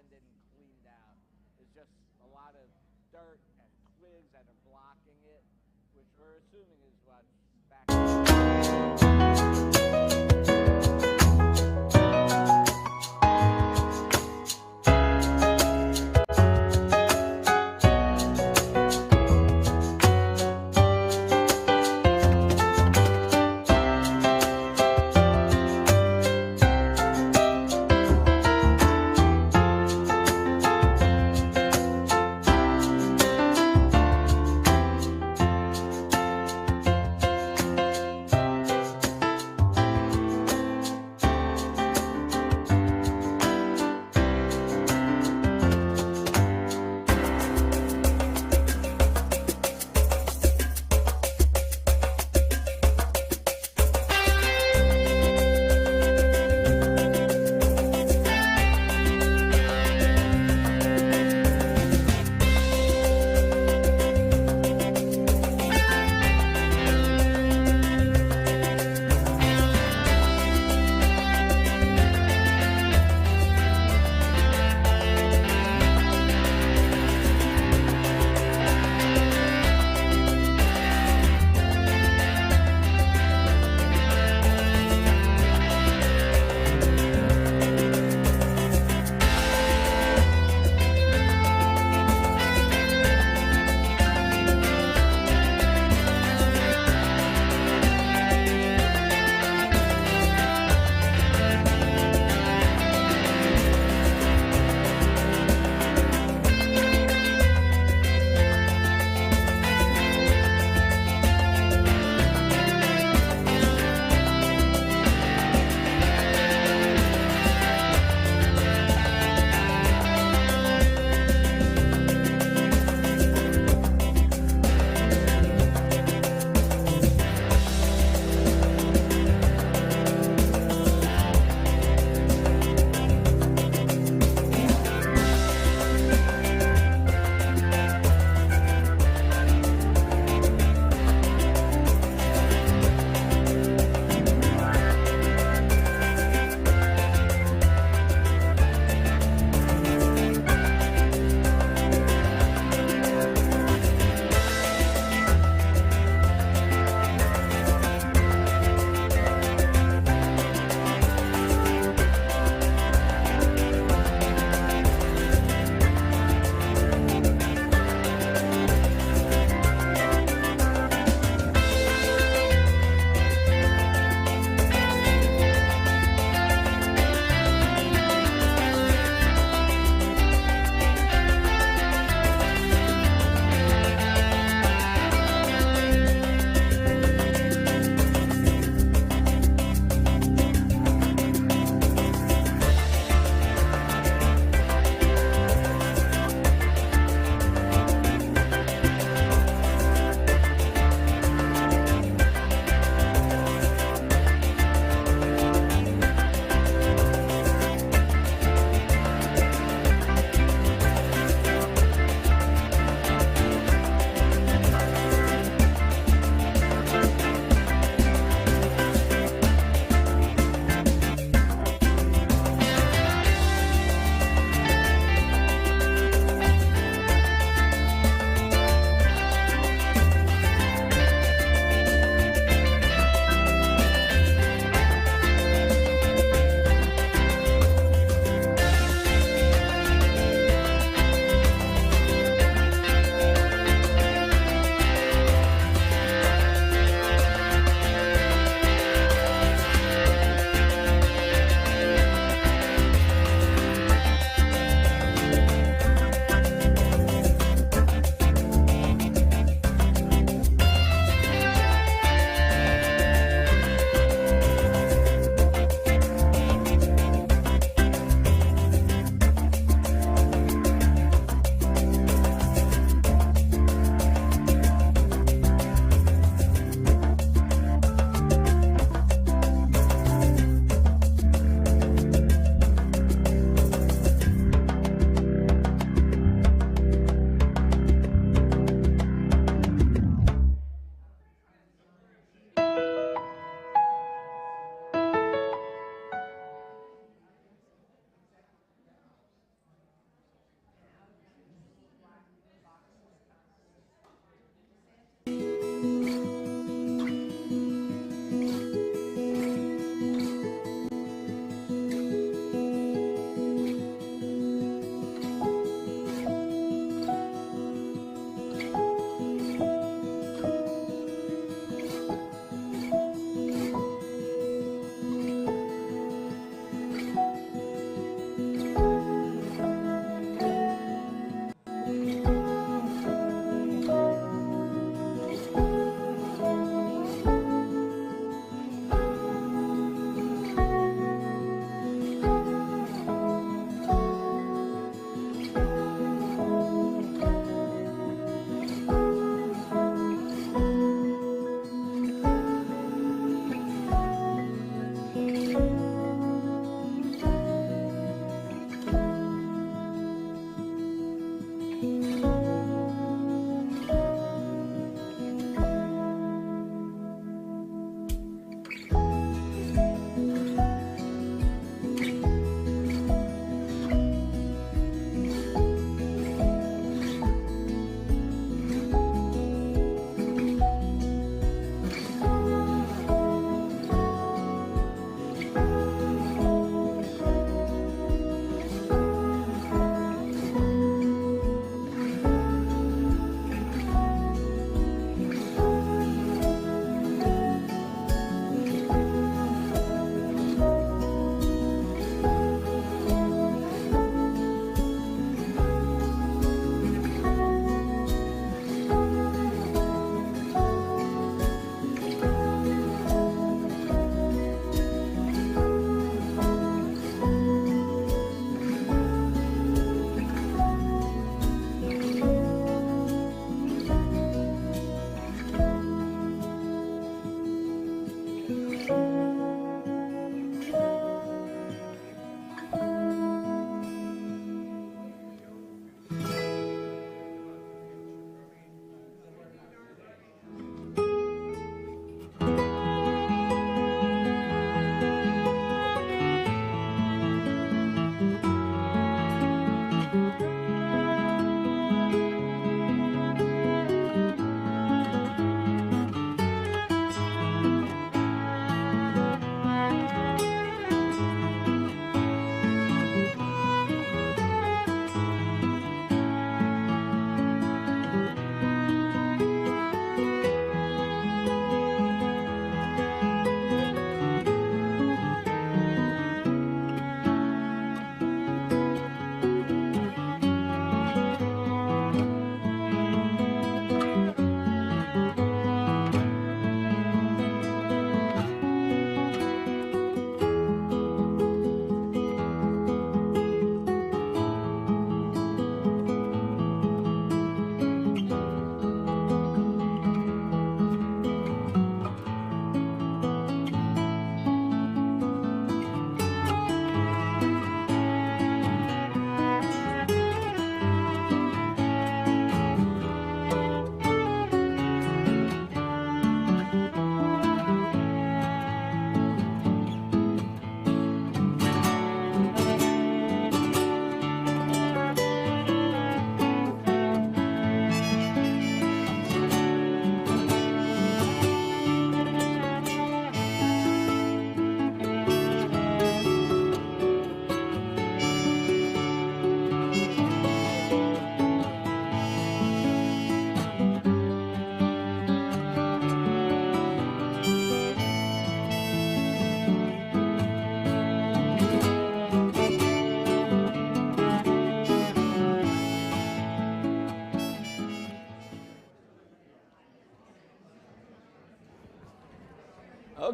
sanded and cleaned out. It's just a lot of dirt and twigs that are blocking it, which we're assuming is what's back.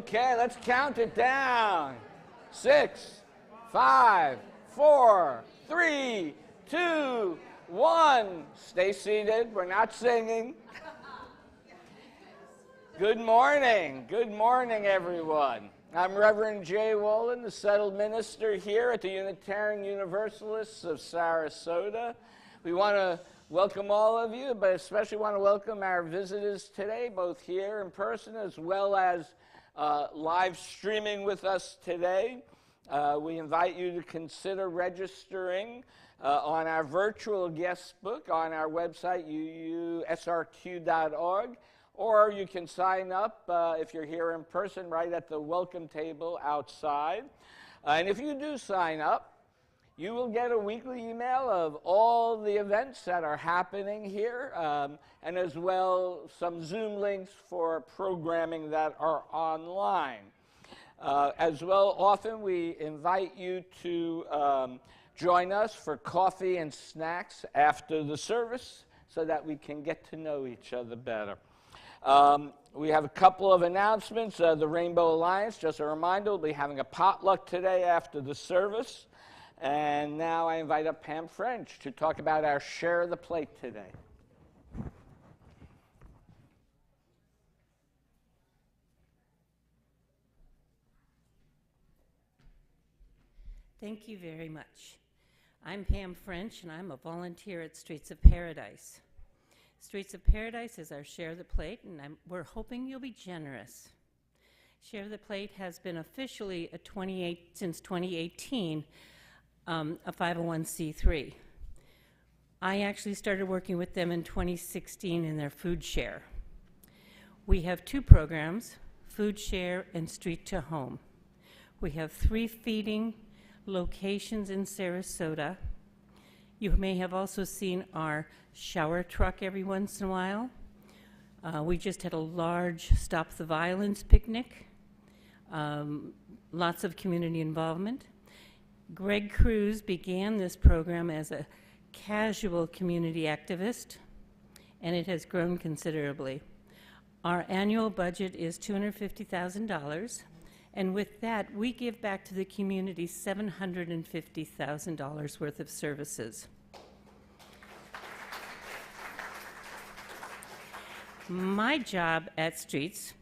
Okay, let's count it down. 6, 5, 4, 3, 2, 1. Stay seated. We're not singing. Good morning. Good morning, everyone. I'm Reverend J. Wolin, the settled minister here at the Unitarian Universalists of Sarasota. We want to welcome all of you, but especially want to welcome our visitors today, both here in person as well as live streaming with us today. We invite you to consider registering on our virtual guest book on our website, uusrq.org, or you can sign up if you're here in person right at the welcome table outside. And if you do sign up, you will get a weekly email of all the events that are happening here, and as well some Zoom links for programming that are online. As well, often we invite you to join us for coffee and snacks after the service so that we can get to know each other better. We have a couple of announcements. The Rainbow Alliance, just a reminder, will be having a potluck today after the service. And now I invite up Pam French to talk about our Share the Plate today. Thank you very much. I'm Pam French, and I'm a volunteer at Streets of Paradise. Streets of Paradise is our Share the Plate, and we're hoping you'll be generous. Share the Plate has been officially since 2018, a 501c3. I actually started working with them in 2016 in their food share. We have two programs, Food Share and Street to Home. We have 3 feeding locations in Sarasota. You may have also seen our shower truck every once in a while. We just had a large Stop the Violence picnic. Lots of community involvement. Greg Cruz began this program as a casual community activist, and it has grown considerably. Our annual budget is $250,000, and with that, we give back to the community $750,000 worth of services. My job at Streets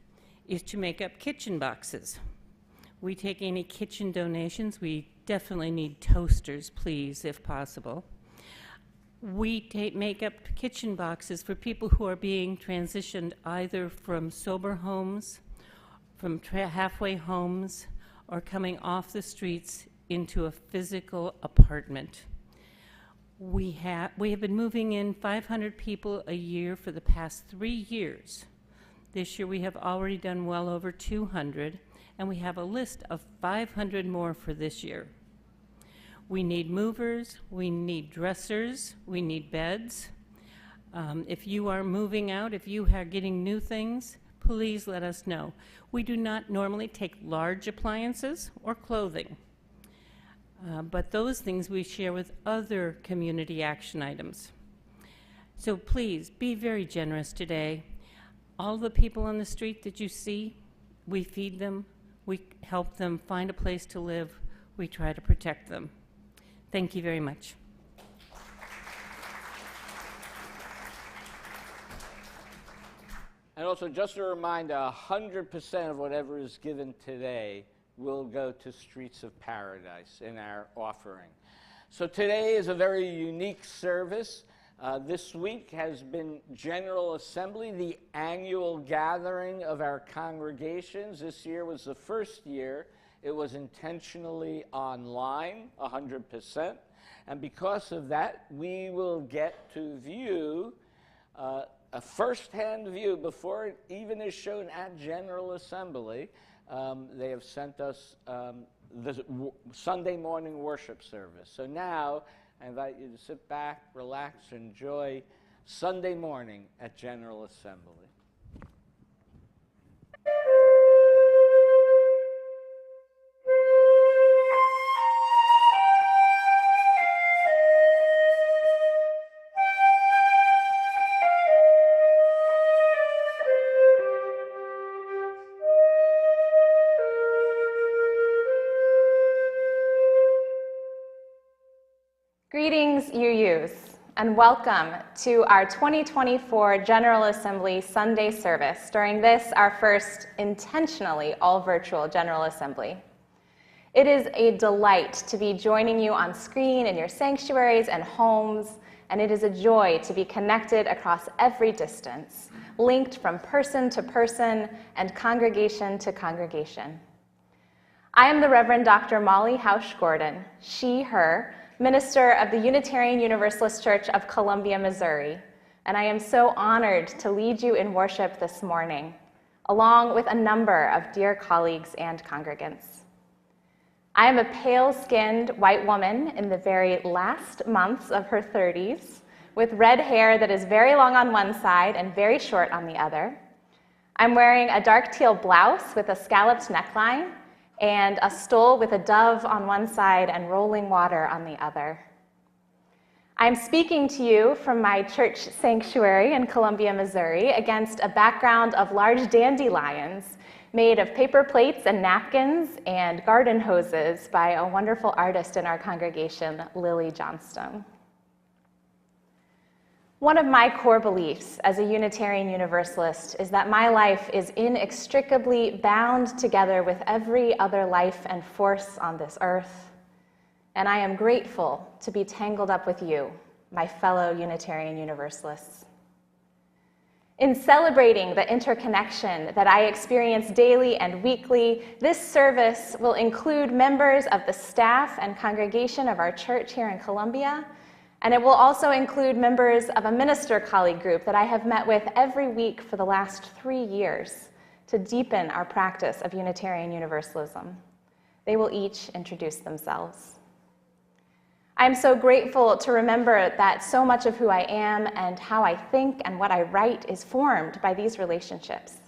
is to make up kitchen boxes. We take any kitchen donations. We definitely need toasters, please, if possible. We make up kitchen boxes for people who are being transitioned either from sober homes, from halfway homes, or coming off the streets into a physical apartment. We have been moving in 500 people a year for the past 3 years. This year we have already done well over 200, and we have a list of 500 more for this year. We need movers, we need dressers, we need beds. If you are moving out, if you are getting new things, please let us know. We do not normally take large appliances or clothing, but those things we share with other community action items. So please be very generous today. All the people on the street that you see, we feed them, we help them find a place to live, we try to protect them. Thank you very much. And also, just a reminder, 100% of whatever is given today will go to Streets of Paradise in our offering. So today is a very unique service. This week has been General Assembly, the annual gathering of our congregations. This year was the first year it was intentionally online, 100%. And because of that, we will get to view a first-hand view before it even is shown at General Assembly. They have sent us the Sunday morning worship service. So now I invite you to sit back, relax, enjoy Sunday morning at General Assembly. Greetings, UUs, and welcome to our 2024 General Assembly Sunday service during this, our first intentionally all-virtual General Assembly. It is a delight to be joining you on screen in your sanctuaries and homes, and it is a joy to be connected across every distance, linked from person to person and congregation to congregation. I am the Reverend Dr. Molly Housh Gordon, she, her, minister of the Unitarian Universalist Church of Columbia, Missouri, and I am so honored to lead you in worship this morning, along with a number of dear colleagues and congregants. I am a pale-skinned white woman in the very last months of her 30s, with red hair that is very long on one side and very short on the other. I'm wearing a dark teal blouse with a scalloped neckline and a stole with a dove on one side and rolling water on the other. I'm speaking to you from my church sanctuary in Columbia, Missouri, against a background of large dandelions made of paper plates and napkins and garden hoses by a wonderful artist in our congregation, Lily Johnstone. One of my core beliefs as a Unitarian Universalist is that my life is inextricably bound together with every other life and force on this earth, and I am grateful to be tangled up with you, my fellow Unitarian Universalists. In celebrating the interconnection that I experience daily and weekly, this service will include members of the staff and congregation of our church here in Columbia, and it will also include members of a minister colleague group that I have met with every week for the last 3 years to deepen our practice of Unitarian Universalism. They will each introduce themselves. I am so grateful to remember that so much of who I am and how I think and what I write is formed by these relationships.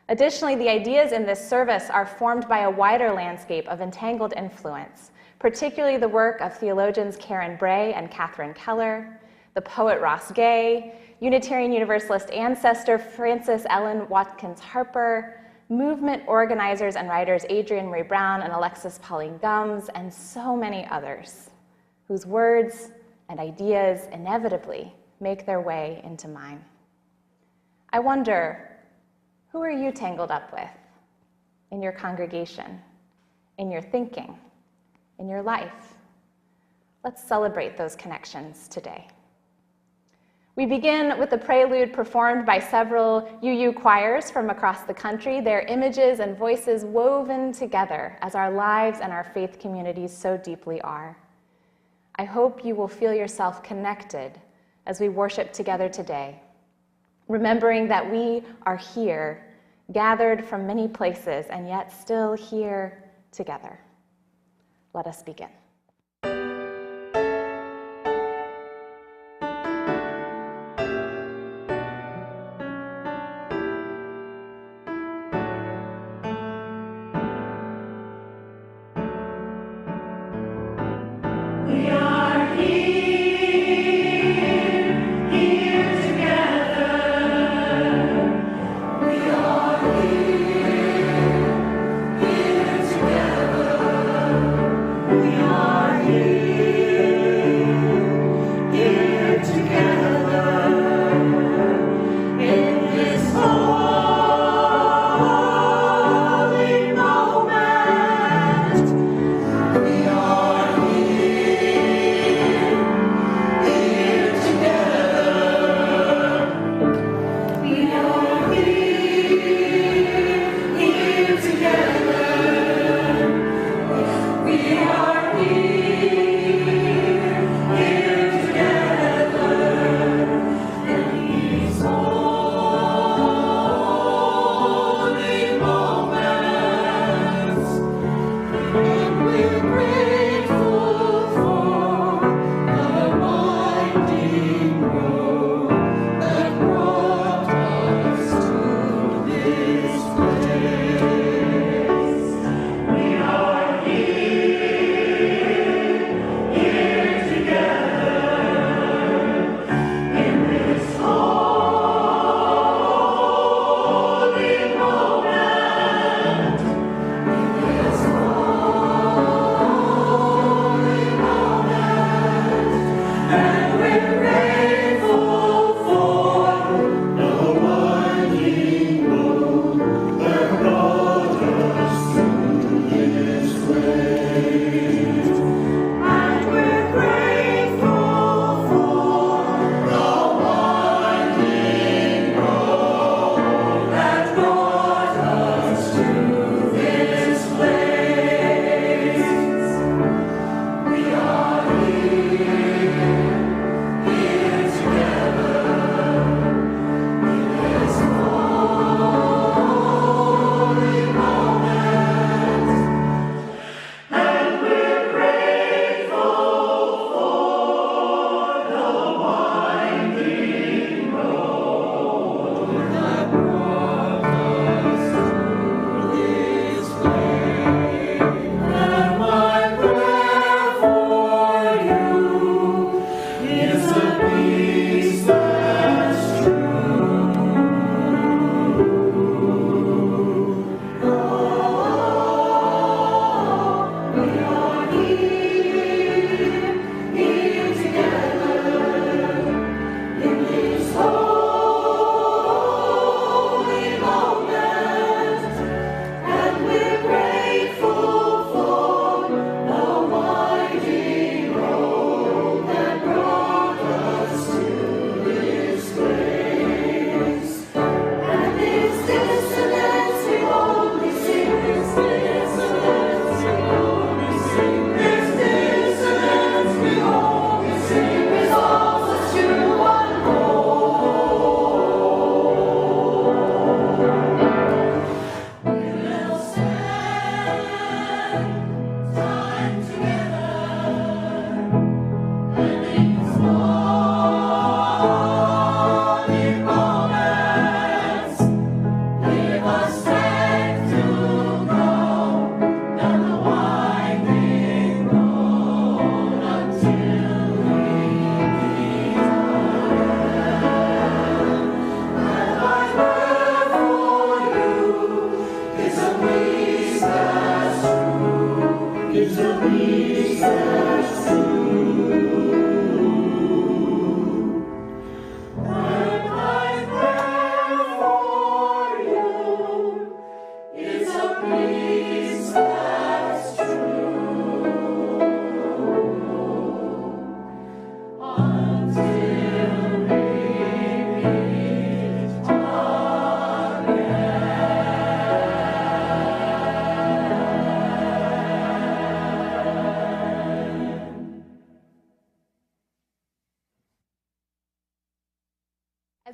Additionally, the ideas in this service are formed by a wider landscape of entangled influence, particularly the work of theologians Karen Bray and Catherine Keller, the poet Ross Gay, Unitarian Universalist ancestor Frances Ellen Watkins Harper, movement organizers and writers Adrienne Maree Brown and Alexis Pauline Gumbs, and so many others, whose words and ideas inevitably make their way into mine. I wonder, who are you tangled up with in your congregation, in your thinking, in your life? Let's celebrate those connections today. We begin with the Prelude performed by several UU choirs from across the country, their images and voices woven together as our lives and our faith communities so deeply are. I hope you will feel yourself connected as we worship together today, remembering that we are here, gathered from many places, and yet still here together. Let us begin. We are here together. We are here together. We are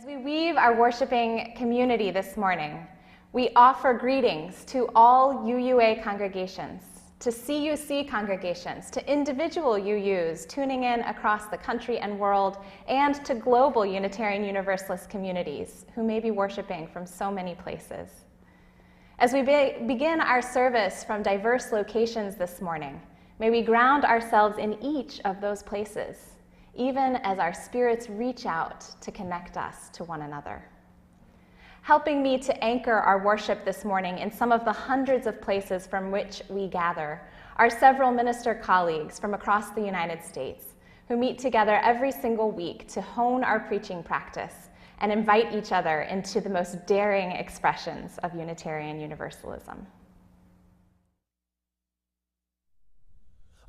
As we weave our worshiping community this morning, we offer greetings to all UUA congregations, to CUC congregations, to individual UUs tuning in across the country and world, and to global Unitarian Universalist communities who may be worshiping from so many places. As we begin our service from diverse locations this morning, may we ground ourselves in each of those places, even as our spirits reach out to connect us to one another. Helping me to anchor our worship this morning in some of the hundreds of places from which we gather are several minister colleagues from across the United States who meet together every single week to hone our preaching practice and invite each other into the most daring expressions of Unitarian Universalism.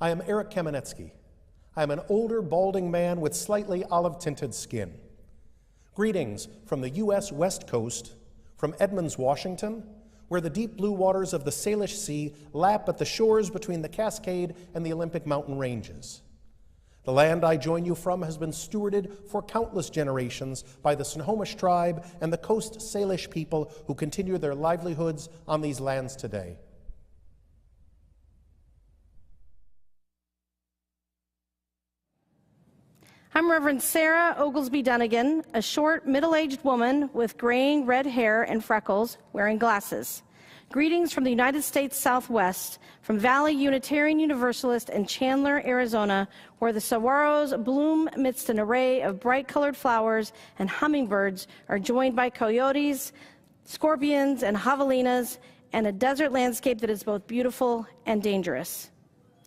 I am Eric Kamenetsky. I am an older, balding man with slightly olive-tinted skin. Greetings from the U.S. West Coast, from Edmonds, Washington, where the deep blue waters of the Salish Sea lap at the shores between the Cascade and the Olympic mountain ranges. The land I join you from has been stewarded for countless generations by the Snohomish tribe and the Coast Salish people who continue their livelihoods on these lands today. I'm Reverend Sarah Oglesby Dunnigan, a short, middle-aged woman with graying red hair and freckles, wearing glasses. Greetings from the United States Southwest, from Valley Unitarian Universalist in Chandler, Arizona, where the saguaros bloom amidst an array of bright-colored flowers and hummingbirds are joined by coyotes, scorpions, and javelinas, and a desert landscape that is both beautiful and dangerous,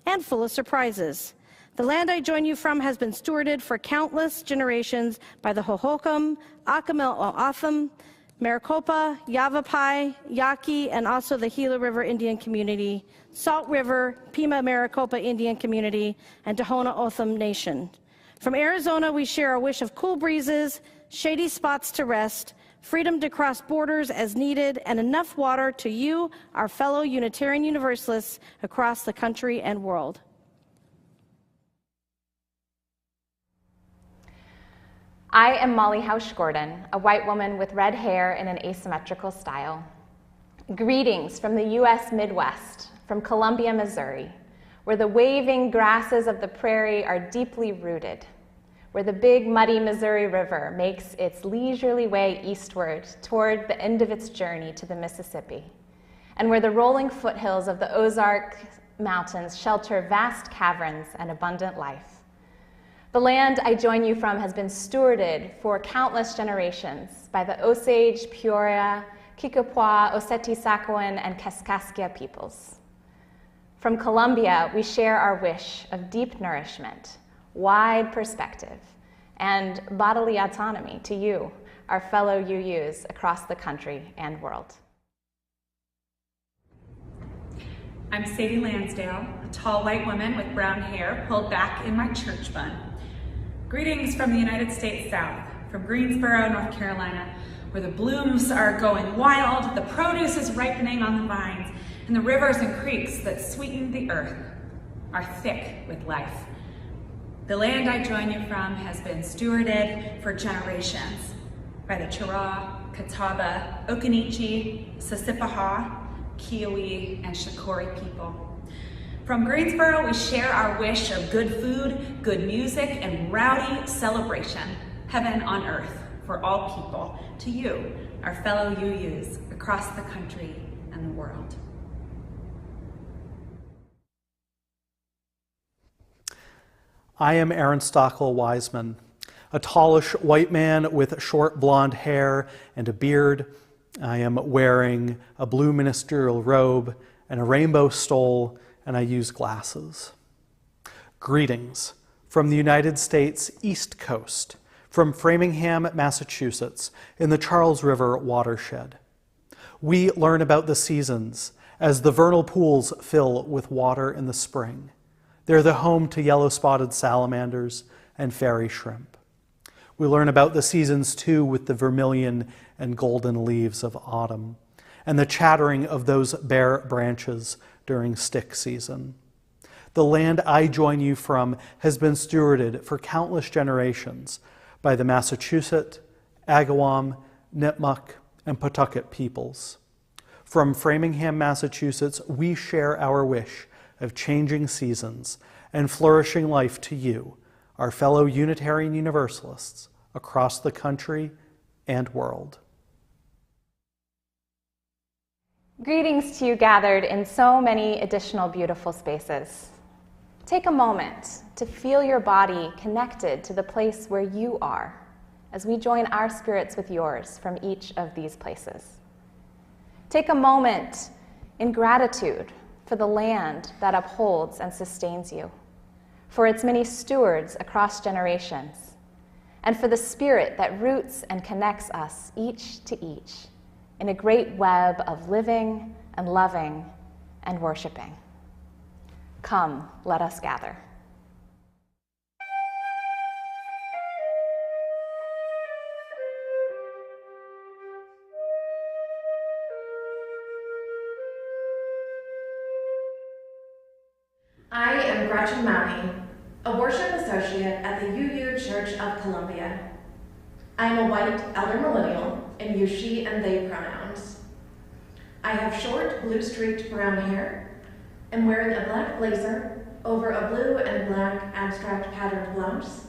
and full of surprises. The land I join you from has been stewarded for countless generations by the Hohokam, Akamel-O'Atham, Maricopa, Yavapai, Yaqui, and also the Gila River Indian Community, Salt River, Pima Maricopa Indian Community, and Tohono O'odham Nation. From Arizona, we share a wish of cool breezes, shady spots to rest, freedom to cross borders as needed, and enough water to you, our fellow Unitarian Universalists across the country and world. I am Molly Housh Gordon, a white woman with red hair in an asymmetrical style. Greetings from the U.S. Midwest, from Columbia, Missouri, where the waving grasses of the prairie are deeply rooted, where the big muddy Missouri River makes its leisurely way eastward toward the end of its journey to the Mississippi, and where the rolling foothills of the Ozark Mountains shelter vast caverns and abundant life. The land I join you from has been stewarded for countless generations by the Osage, Peoria, Kikapwa, Oceti-Sakowin, and Kaskaskia peoples. From Columbia, we share our wish of deep nourishment, wide perspective, and bodily autonomy to you, our fellow UUs across the country and world. I'm Sadie Lansdale, a tall white woman with brown hair pulled back in my church bun. Greetings from the United States South, from Greensboro, North Carolina, where the blooms are going wild, the produce is ripening on the vines, and the rivers and creeks that sweeten the earth are thick with life. The land I join you from has been stewarded for generations by the Chiraw, Catawba, Occaneechi, Sissipahaw, Kiowa, and Shakori people. From Greensboro, we share our wish of good food, good music, and rowdy celebration, heaven on earth for all people, to you, our fellow UUs across the country and the world. I am Aaron Stockwell-Wiseman, a tallish white man with short blonde hair and a beard. I am wearing a blue ministerial robe and a rainbow stole, and I use glasses. Greetings from the United States East Coast, from Framingham, Massachusetts, in the Charles River watershed. We learn about the seasons as the vernal pools fill with water in the spring. They're the home to yellow-spotted salamanders and fairy shrimp. We learn about the seasons, too, with the vermilion and golden leaves of autumn, and the chattering of those bare branches during stick season. The land I join you from has been stewarded for countless generations by the Massachusetts Agawam, Nipmuc, and Pawtucket peoples. From Framingham, Massachusetts, we share our wish of changing seasons and flourishing life to you, our fellow Unitarian Universalists across the country and world. Greetings to you gathered in so many additional beautiful spaces. Take a moment to feel your body connected to the place where you are as we join our spirits with yours from each of these places. Take a moment in gratitude for the land that upholds and sustains you, for its many stewards across generations, and for the spirit that roots and connects us each to each in a great web of living and loving and worshiping. Come, let us gather. I am Gretchen Mowney, a worship associate at the UU Church of Columbia. I am a white elder millennial in you, she, and they pronouns. I have short, blue-streaked brown hair, am wearing a black blazer over a blue and black abstract patterned blouse,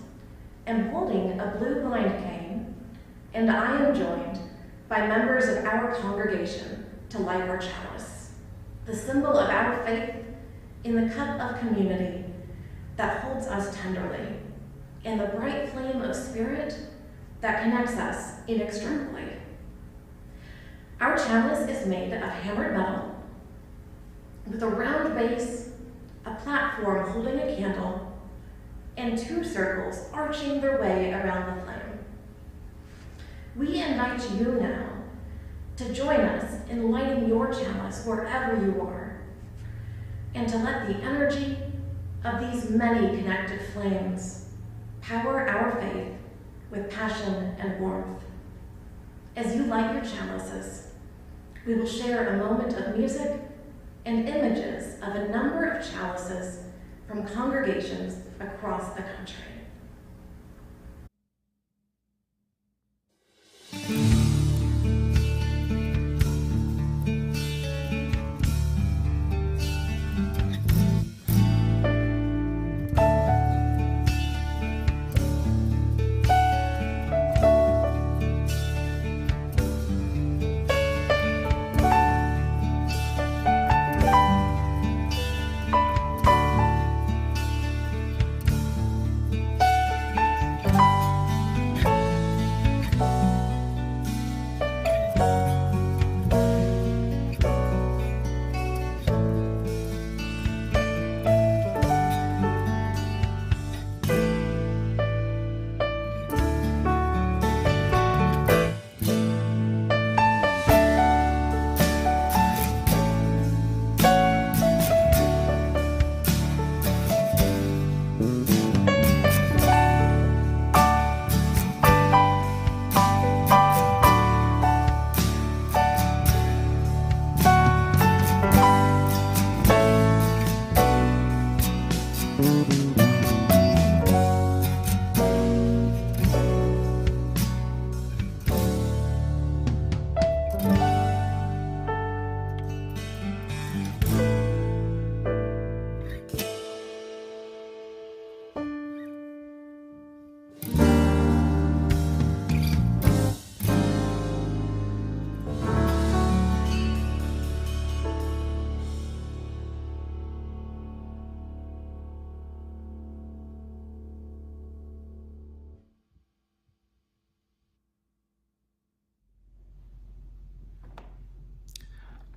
am holding a blue blind cane, and I am joined by members of our congregation to light our chalice, the symbol of our faith in the cup of community that holds us tenderly, and the bright flame of spirit that connects us inextricably. Our chalice is made of hammered metal, with a round base, a platform holding a candle, and two circles arching their way around the flame. We invite you now to join us in lighting your chalice wherever you are, and to let the energy of these many connected flames power our faith with passion and warmth. As you light your chalices, we will share a moment of music and images of a number of chalices from congregations across the country.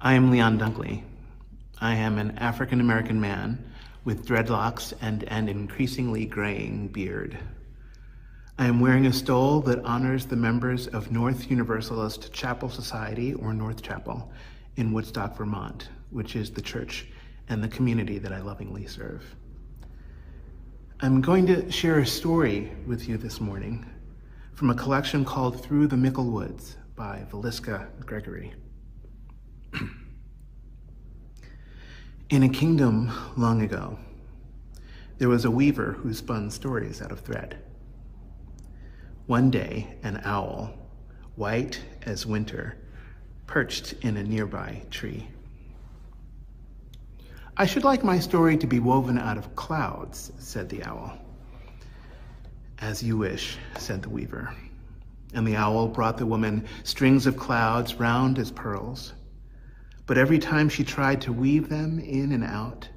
I am Leon Dunkley. I am an African-American man with dreadlocks and an increasingly graying beard. I am wearing a stole that honors the members of North Universalist Chapel Society, or North Chapel, in Woodstock, Vermont, which is the church and the community that I lovingly serve. I'm going to share a story with you this morning from a collection called Through the Mickle Woods by Valiska Gregory. In a kingdom long ago, there was a weaver who spun stories out of thread. One day, an owl white as winter, perched in a nearby tree. "I should like my story to be woven out of clouds," said the owl. "As you wish," said the weaver. And the owl brought the woman strings of clouds round as pearls. But every time she tried to weave them in and out,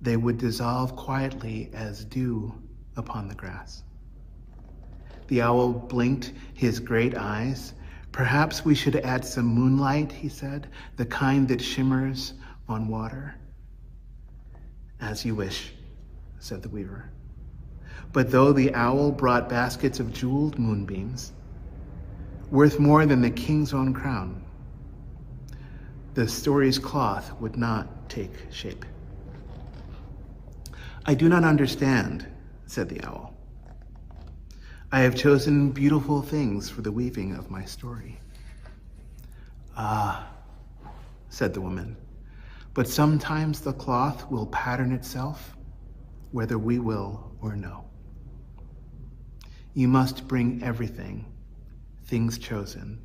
they would dissolve quietly as dew upon the grass. The owl blinked his great eyes. "Perhaps we should add some moonlight," he said, "the kind that shimmers on water." "As you wish," said the weaver. But though the owl brought baskets of jeweled moonbeams, worth more than the king's own crown, the story's cloth would not take shape. "I do not understand," said the owl. "I have chosen beautiful things for the weaving of my story." "Ah," said the woman, "but sometimes the cloth will pattern itself, whether we will or no. You must bring everything, things chosen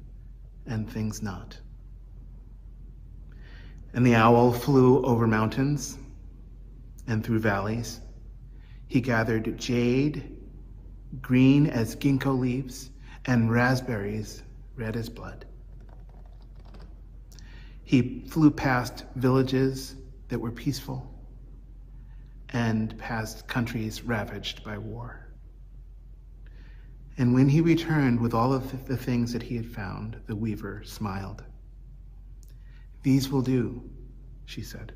and things not." And the owl flew over mountains and through valleys. He gathered jade, green as ginkgo leaves, and raspberries red as blood. He flew past villages that were peaceful and past countries ravaged by war. And when he returned with all of the things that he had found, the weaver smiled. "These will do," she said.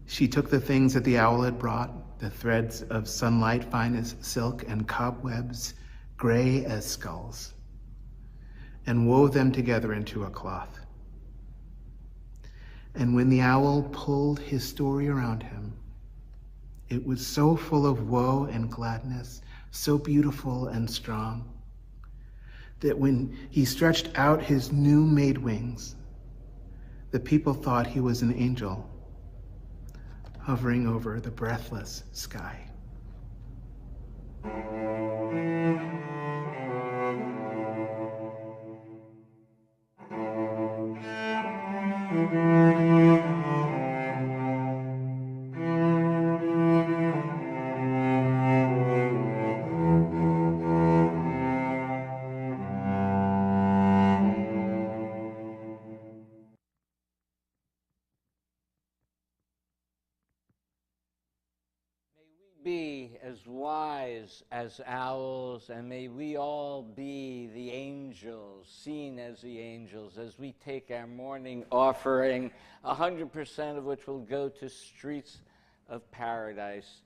She took the things that the owl had brought, the threads of sunlight fine as silk and cobwebs gray as skulls, and wove them together into a cloth. And when the owl pulled his story around him, it was so full of woe and gladness, so beautiful and strong, that when he stretched out his new-made wings, the people thought he was an angel hovering over the breathless sky. Be as wise as owls, and may we all be the angels, seen as the angels, as we take our morning offering, 100% of which will go to streets of paradise.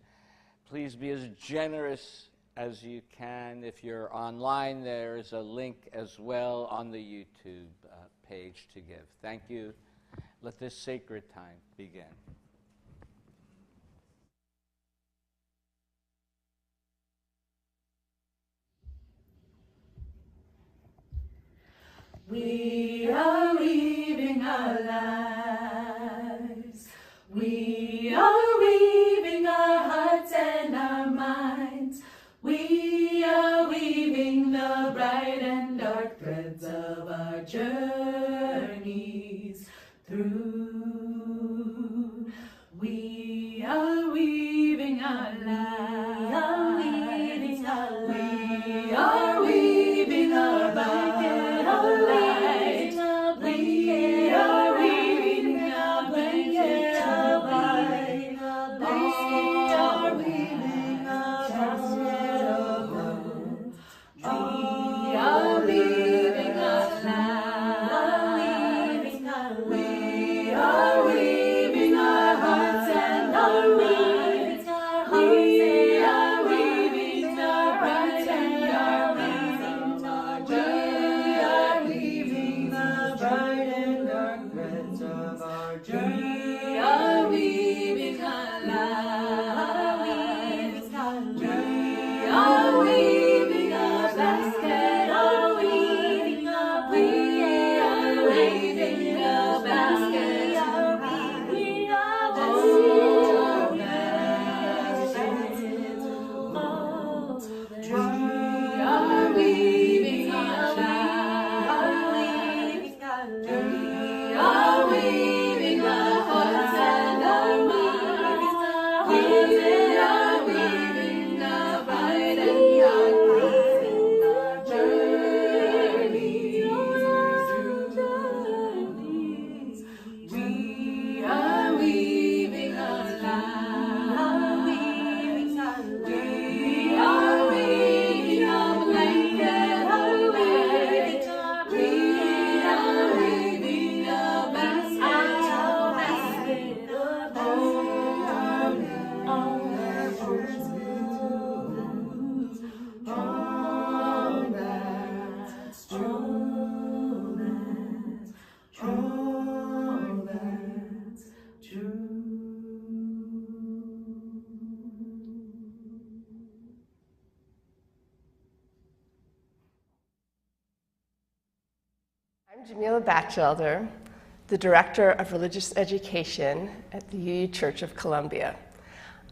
Please be as generous as you can. If you're online, there is a link as well on the YouTube page to give. Thank you. Let this sacred time begin. We are weaving our lives. We are weaving our hearts and our minds. We are weaving the bright and dark threads of our journeys through. We are weaving our lives. We are weaving our lives. We are weaving our lives. We Jamila Batchelder, the Director of Religious Education at the UU Church of Columbia.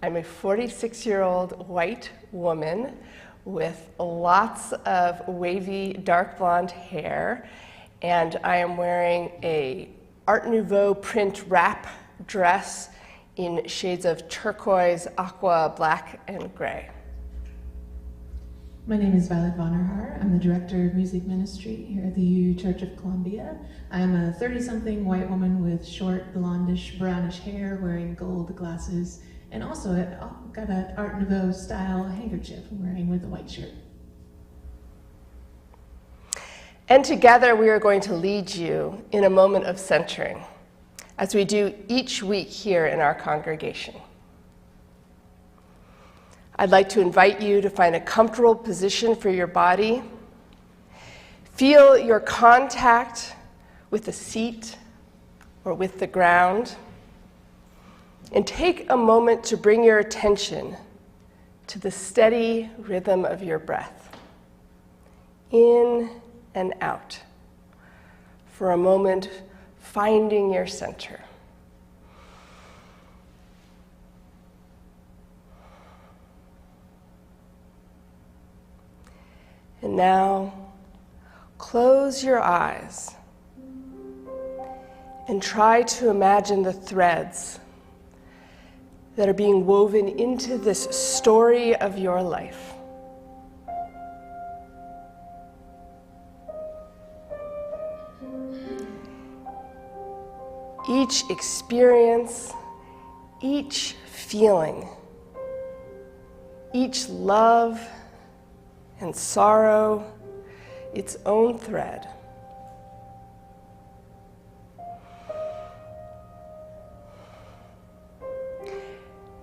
I'm a 46-year-old white woman with lots of wavy dark blonde hair, and I am wearing a Art Nouveau print wrap dress in shades of turquoise, aqua, black, and gray. My name is Violet Vonnerhaar. I'm the Director of Music Ministry here at the UU Church of Columbia. I'm a 30-something white woman with short, blondish, brownish hair, wearing gold glasses, and also got an Art Nouveau style handkerchief I'm wearing with a white shirt. And together we are going to lead you in a moment of centering, as we do each week here in our congregation. I'd like to invite you to find a comfortable position for your body. Feel your contact with the seat or with the ground. And take a moment to bring your attention to the steady rhythm of your breath, in and out. For a moment, finding your center. And now, close your eyes and try to imagine the threads that are being woven into this story of your life. Each experience, each feeling, each love and sorrow, its own thread.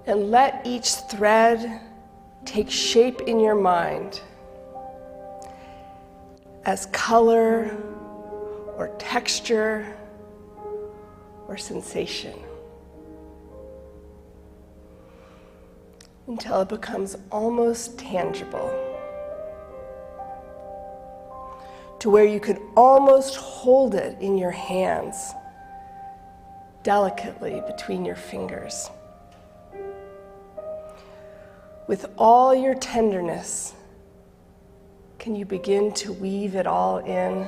And let each thread take shape in your mind as color or texture or sensation, until it becomes almost tangible, to where you could almost hold it in your hands, delicately between your fingers. With all your tenderness, can you begin to weave it all in?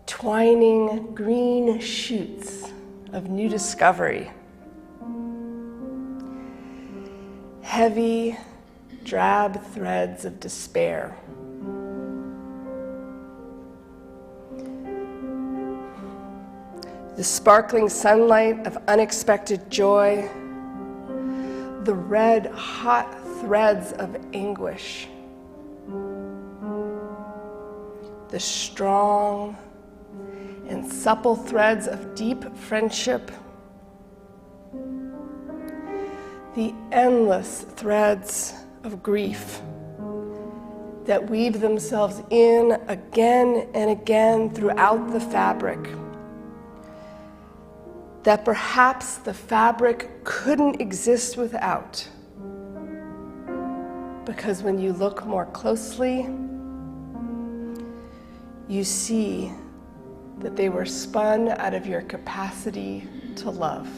Twining green shoots of new discovery. Heavy, drab threads of despair. The sparkling sunlight of unexpected joy. The red, hot threads of anguish. The strong and supple threads of deep friendship. The endless threads of grief that weave themselves in again and again throughout the fabric, that perhaps the fabric couldn't exist without, because when you look more closely, you see that they were spun out of your capacity to love.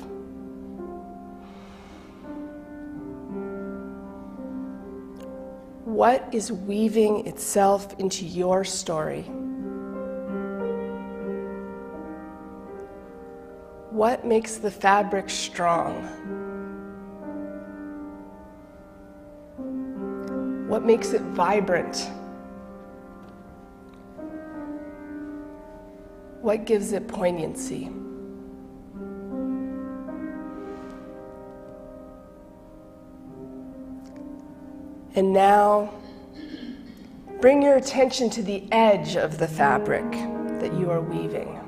What is weaving itself into your story? What makes the fabric strong? What makes it vibrant? What gives it poignancy? And now, bring your attention to the edge of the fabric that you are weaving.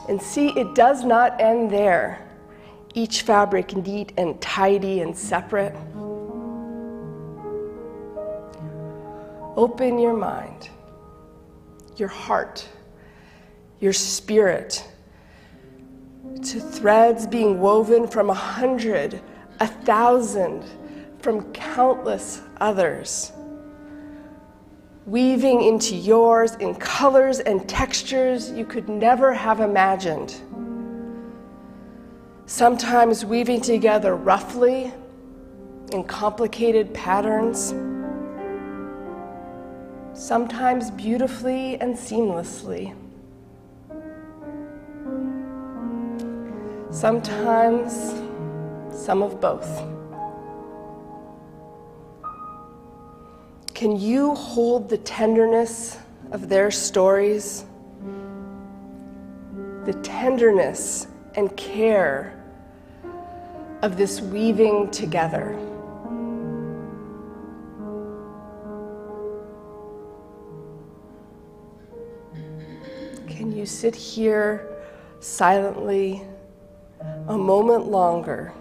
And see, it does not end there. Each fabric neat and tidy and separate. Open your mind, your heart, your spirit to threads being woven from 100, 1,000, from countless others weaving into yours in colors and textures you could never have imagined. Sometimes weaving together roughly in complicated patterns, sometimes beautifully and seamlessly, sometimes some of both. Can you hold the tenderness of their stories, the tenderness and care of this weaving together? Can you sit here silently a moment longer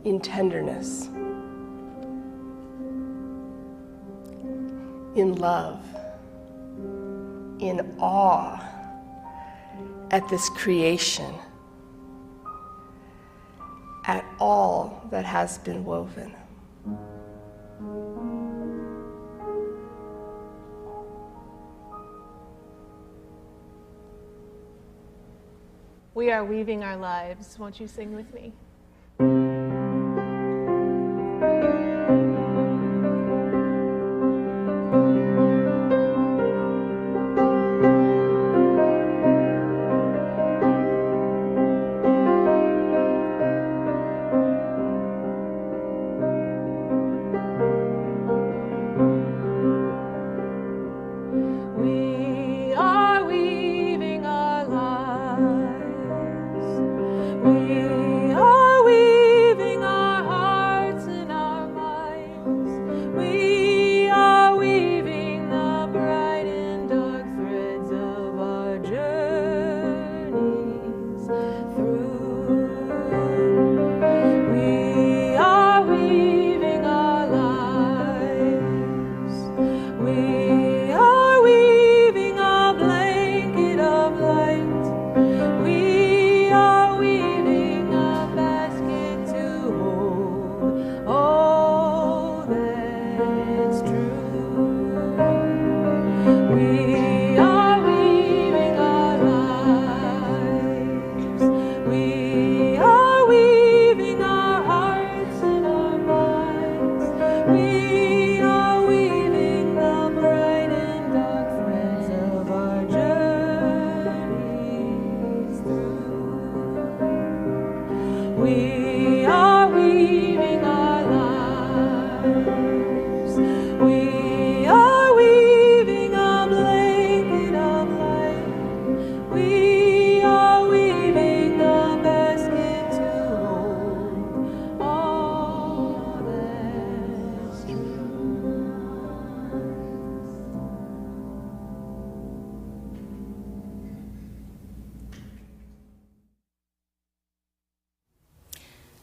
in tenderness, in love, in awe at this creation, at all that has been woven? We are weaving our lives. Won't you sing with me?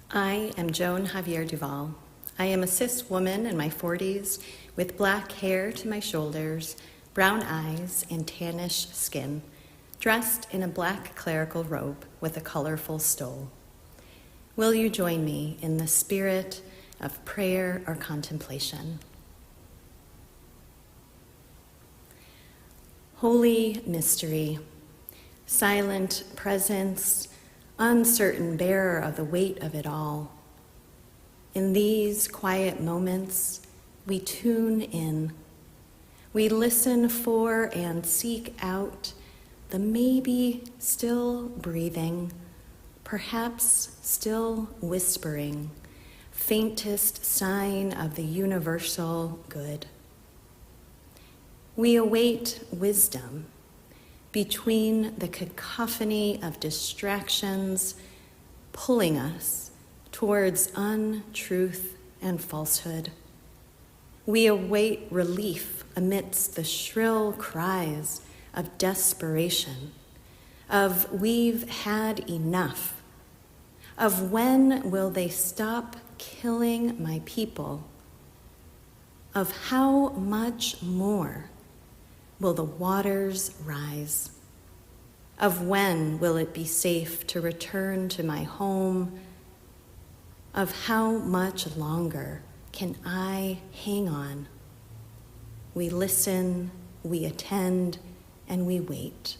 I am Joan Javier Duval. I am a cis woman in my 40s with black hair to my shoulders, brown eyes, and tannish skin, dressed in a black clerical robe with a colorful stole. Will you join me in the spirit of prayer or contemplation? Holy mystery, silent presence, uncertain bearer of the weight of it all. In these quiet moments, we tune in. We listen for and seek out the maybe still breathing, perhaps still whispering, faintest sign of the universal good. We await wisdom between the cacophony of distractions pulling us towards untruth and falsehood. We await relief amidst the shrill cries of desperation, of we've had enough, of when will they stop killing my people, of how much more will the waters rise, of when will it be safe to return to my home, of how much longer can I hang on we listen, we attend, and we wait.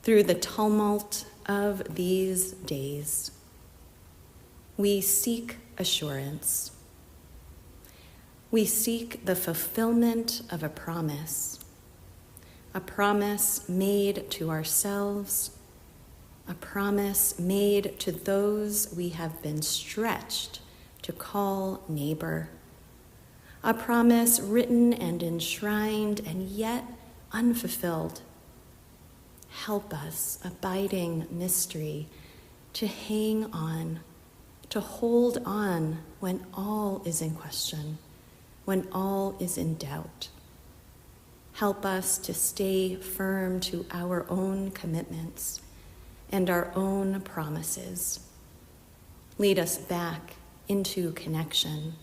Through the tumult of these days, we seek assurance. We seek the fulfillment of a promise made to ourselves, a promise made to those we have been stretched to call neighbor, a promise written and enshrined and yet unfulfilled. Help us, abiding mystery, to hang on, to hold on when all is in question, when all is in doubt. Help us to stay firm to our own commitments and our own promises. Lead us back into connection,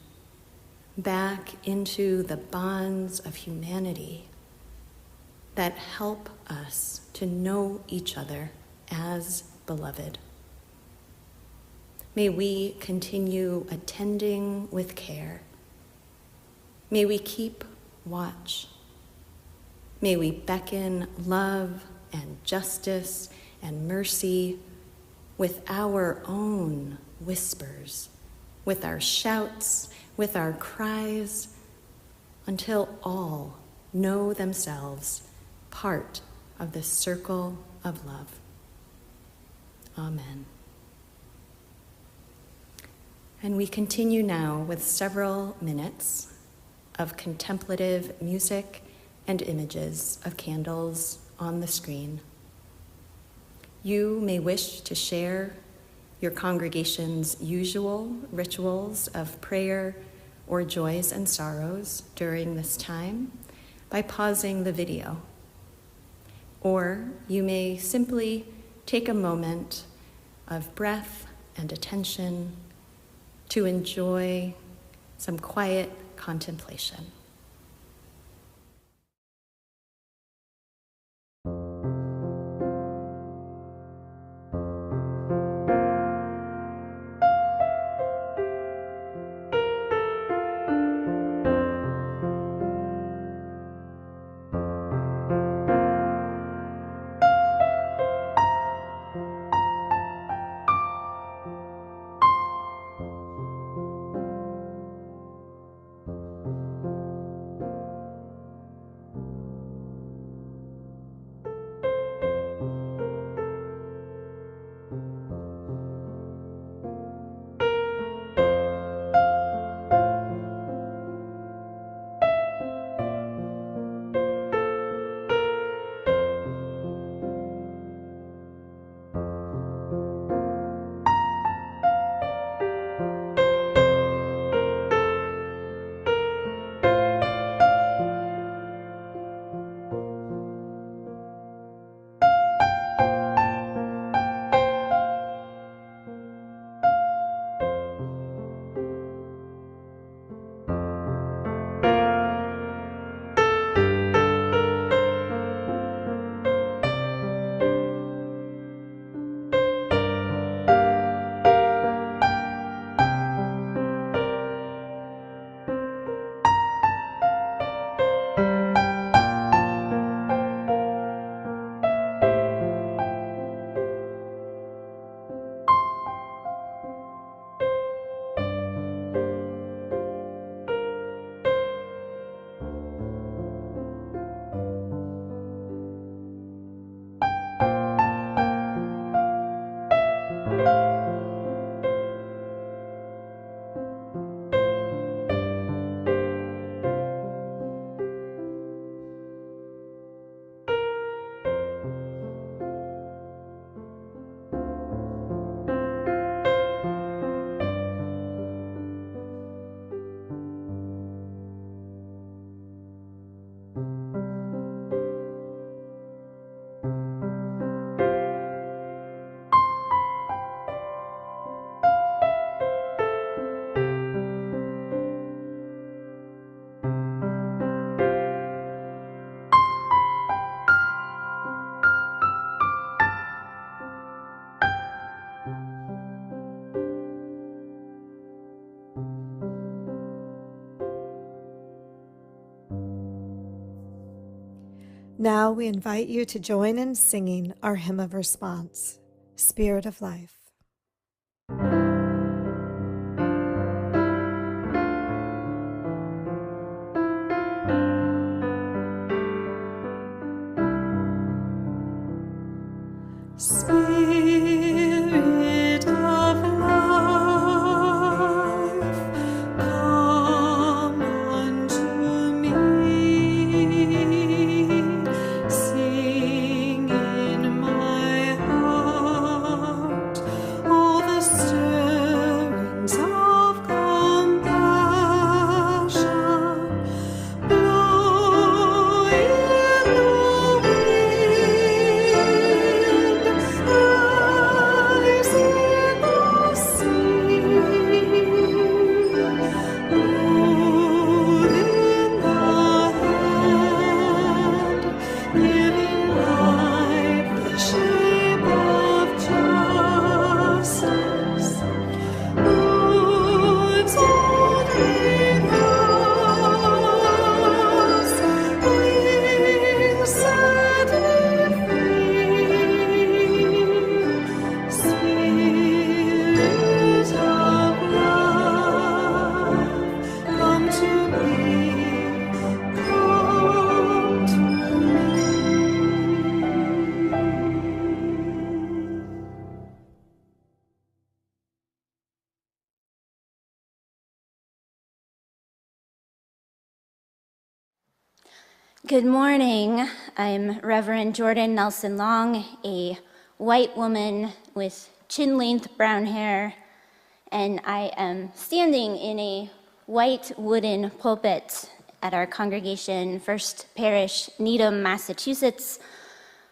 back into the bonds of humanity that help us to know each other as beloved. May we continue attending with care. May we keep watch. May we beckon love and justice and mercy with our own whispers, with our shouts, with our cries, until all know themselves part of the circle of love. Amen. And we continue now with several minutes of contemplative music and images of candles on the screen. You may wish to share your congregation's usual rituals of prayer or joys and sorrows during this time by pausing the video. Or you may simply take a moment of breath and attention to enjoy some quiet contemplation. Now we invite you to join in singing our hymn of response, Spirit of Life. Spirit of life, come unto me. Sing in my heart all the stirrings of compassion. Blow in the wind, rise in the sea, move in the hand, giving life the shape of justice. Moves only those wings set me free. Spirit of life, come to me, come to me. Good morning. I'm Reverend Jordan Nelson Long, a white woman with chin-length brown hair, and I am standing in a white wooden pulpit at our congregation, First Parish, Needham, Massachusetts,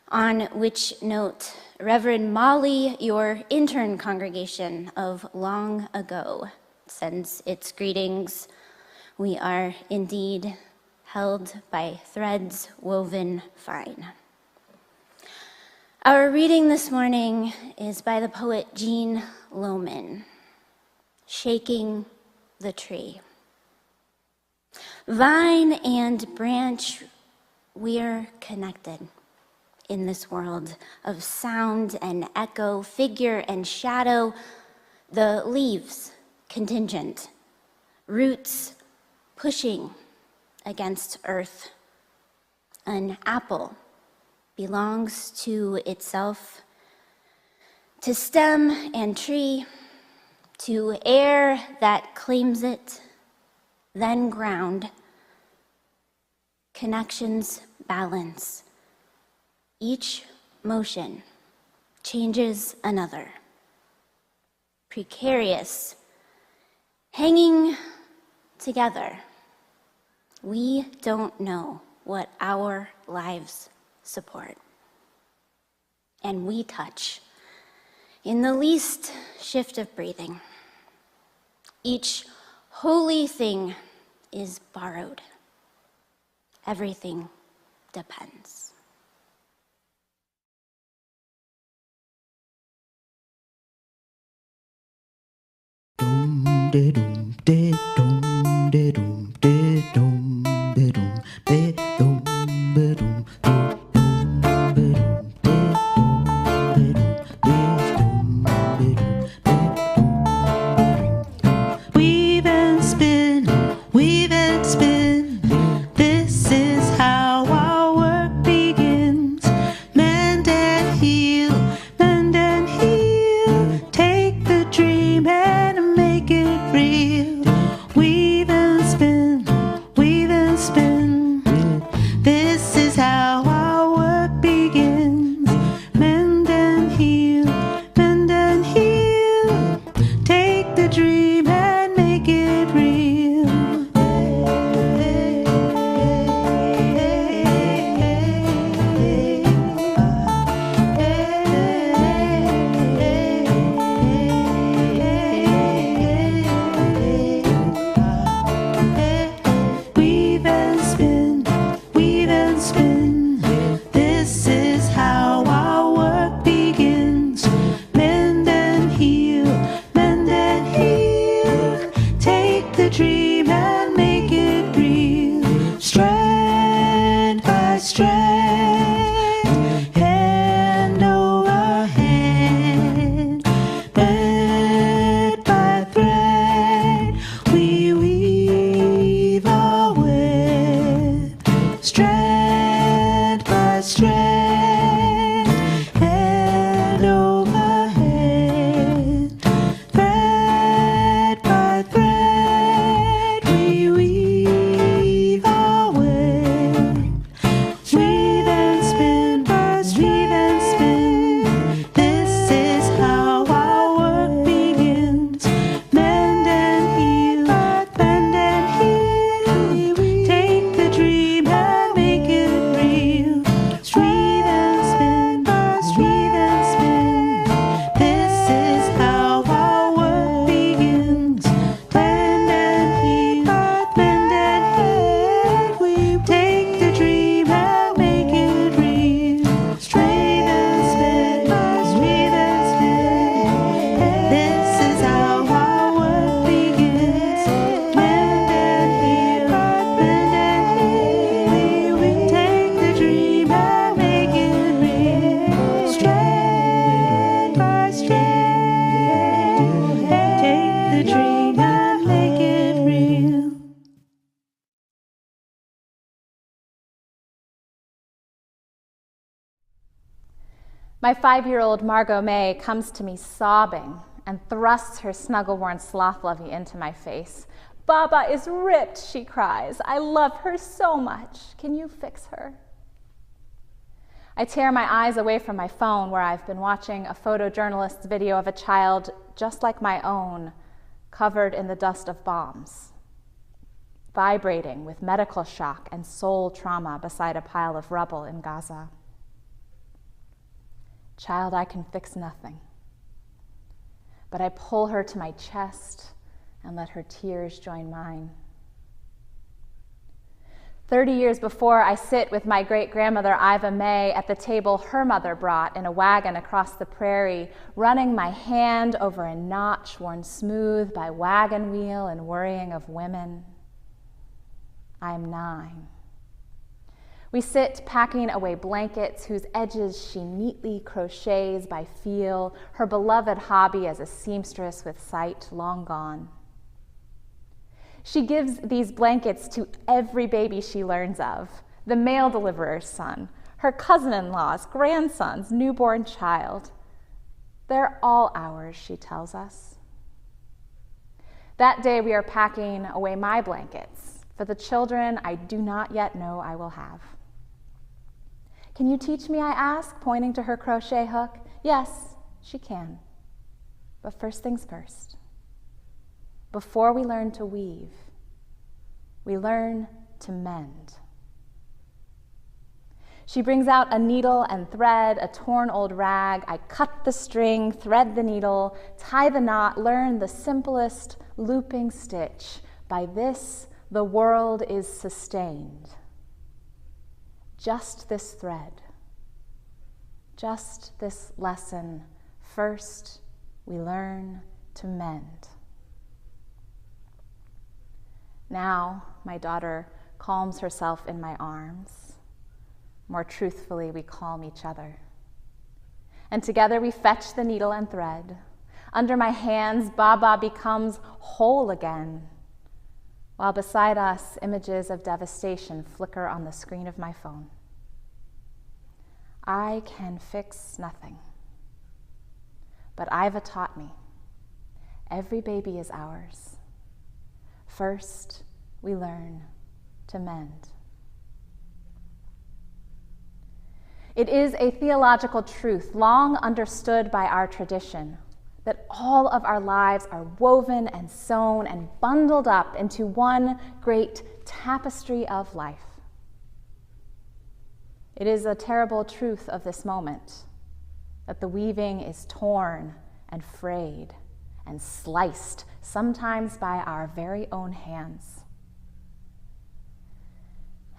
on which note Reverend Molly, your intern congregation of long ago, sends its greetings. We are indeed held by threads woven fine. Our reading this morning is by the poet Jean Lohman, Shaking the Tree. Vine and branch, we're connected in this world of sound and echo, figure and shadow, the leaves contingent, roots pushing against earth. An apple belongs to itself, to stem and tree, to air that claims it, then ground. Connections balance. Each motion changes another. Precarious, hanging together. We don't know what our lives support. And we touch in the least shift of breathing. Each holy thing is borrowed. Everything depends. Weave and spin, this is how our work begins. Mend and heal, take the dream and make it real. Weave and spin, My 5-year-old Margot May comes to me sobbing and thrusts her snuggle-worn sloth lovey into my face. "Baba is ripped," she cries. "I love her so much. Can you fix her?" I tear my eyes away from my phone, where I've been watching a photojournalist's video of a child just like my own, covered in the dust of bombs, vibrating with medical shock and soul trauma beside a pile of rubble in Gaza. Child, I can fix nothing. But I pull her to my chest and let her tears join mine. 30 years before, I sit with my great-grandmother Iva May at the table her mother brought in a wagon across the prairie, running my hand over a notch worn smooth by wagon wheel and worrying of women. I am 9. We sit packing away blankets whose edges she neatly crochets by feel, her beloved hobby as a seamstress with sight long gone. She gives these blankets to every baby she learns of, the mail deliverer's son, her cousin-in-law's grandson's newborn child. They're all ours, she tells us. That day we are packing away my blankets for the children I do not yet know I will have. "Can you teach me?" I ask, pointing to her crochet hook. Yes, she can. But first things first. Before we learn to weave, we learn to mend. She brings out a needle and thread, a torn old rag. I cut the string, thread the needle, tie the knot, learn the simplest looping stitch. By this, the world is sustained. Just this thread, just this lesson. First, we learn to mend. Now, my daughter calms herself in my arms. More truthfully, we calm each other. And together we fetch the needle and thread. Under my hands, Baba becomes whole again, while beside us, images of devastation flicker on the screen of my phone. I can fix nothing. But Iva taught me, every baby is ours. First, we learn to mend. It is a theological truth long understood by our tradition that all of our lives are woven and sewn and bundled up into one great tapestry of life. It is a terrible truth of this moment that the weaving is torn and frayed and sliced, sometimes by our very own hands.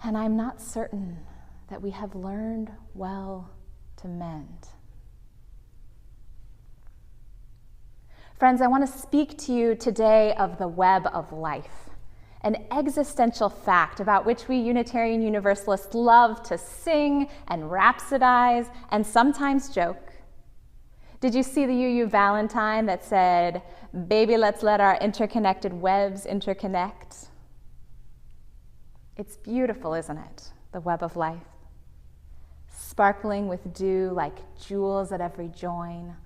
And I'm not certain that we have learned well to mend. Friends, I want to speak to you today of the web of life, an existential fact about which we Unitarian Universalists love to sing and rhapsodize and sometimes joke. Did you see the UU Valentine that said, "Baby, let's let our interconnected webs interconnect"? It's beautiful, isn't it? The web of life. Sparkling with dew like jewels at every join.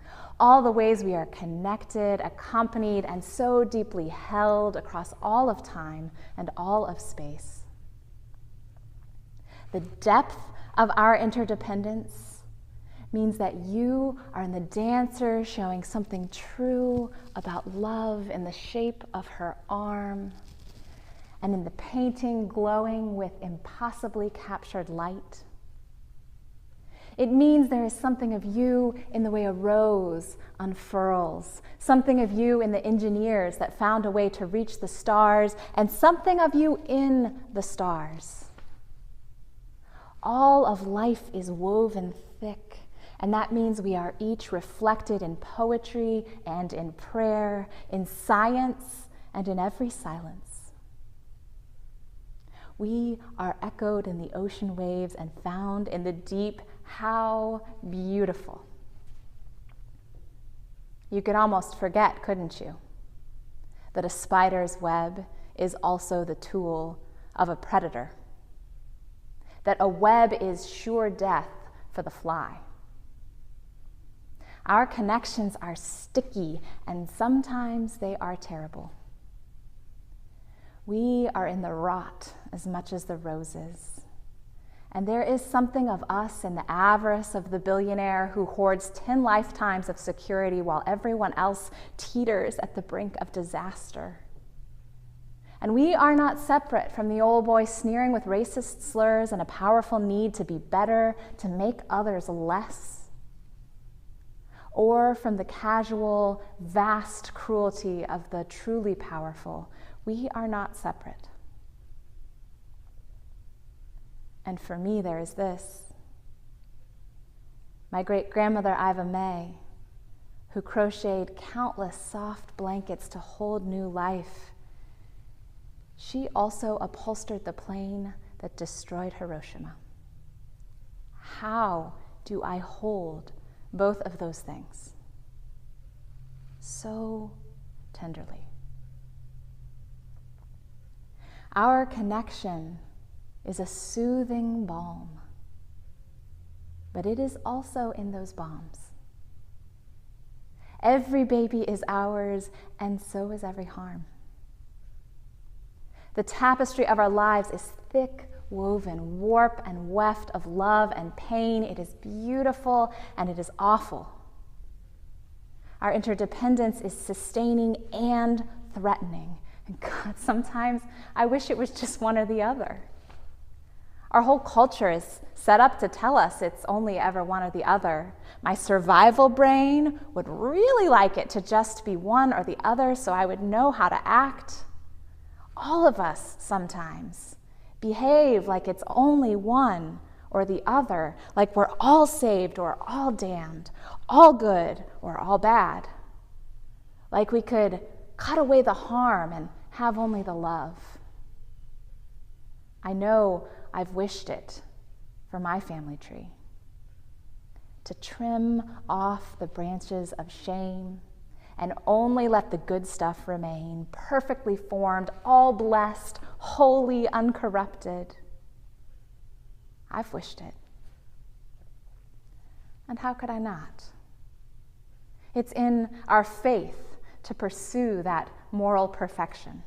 All the ways we are connected, accompanied, and so deeply held across all of time and all of space. The depth of our interdependence means that you are in the dancer showing something true about love in the shape of her arm, and in the painting glowing with impossibly captured light. It means there is something of you in the way a rose unfurls, something of you in the engineers that found a way to reach the stars, and something of you in the stars. All of life is woven thick, and that means we are each reflected in poetry and in prayer, in science and in every silence. We are echoed in the ocean waves and found in the deep. How beautiful. You could almost forget, couldn't you, that a spider's web is also the tool of a predator, that a web is sure death for the fly. Our connections are sticky, and sometimes they are terrible. We are in the rot as much as the roses. And there is something of us in the avarice of the billionaire who hoards 10 lifetimes of security while everyone else teeters at the brink of disaster. And we are not separate from the old boy sneering with racist slurs and a powerful need to be better, to make others less, or from the casual, vast cruelty of the truly powerful. We are not separate. And for me, there is this. My great-grandmother, Iva May, who crocheted countless soft blankets to hold new life, she also upholstered the plane that destroyed Hiroshima. How do I hold both of those things so tenderly? Our connection is a soothing balm, but it is also in those bombs. Every baby is ours, and so is every harm. The tapestry of our lives is thick, woven, warp and weft of love and pain. It is beautiful and it is awful. Our interdependence is sustaining and threatening. And God, sometimes I wish it was just one or the other. Our whole culture is set up to tell us it's only ever one or the other. My survival brain would really like it to just be one or the other so I would know how to act. All of us sometimes behave like it's only one or the other, like we're all saved or all damned, all good or all bad. Like we could cut away the harm and have only the love. I know I've wished it for my family tree, to trim off the branches of shame and only let the good stuff remain, perfectly formed, all blessed, holy, uncorrupted. I've wished it. And how could I not? It's in our faith to pursue that moral perfection.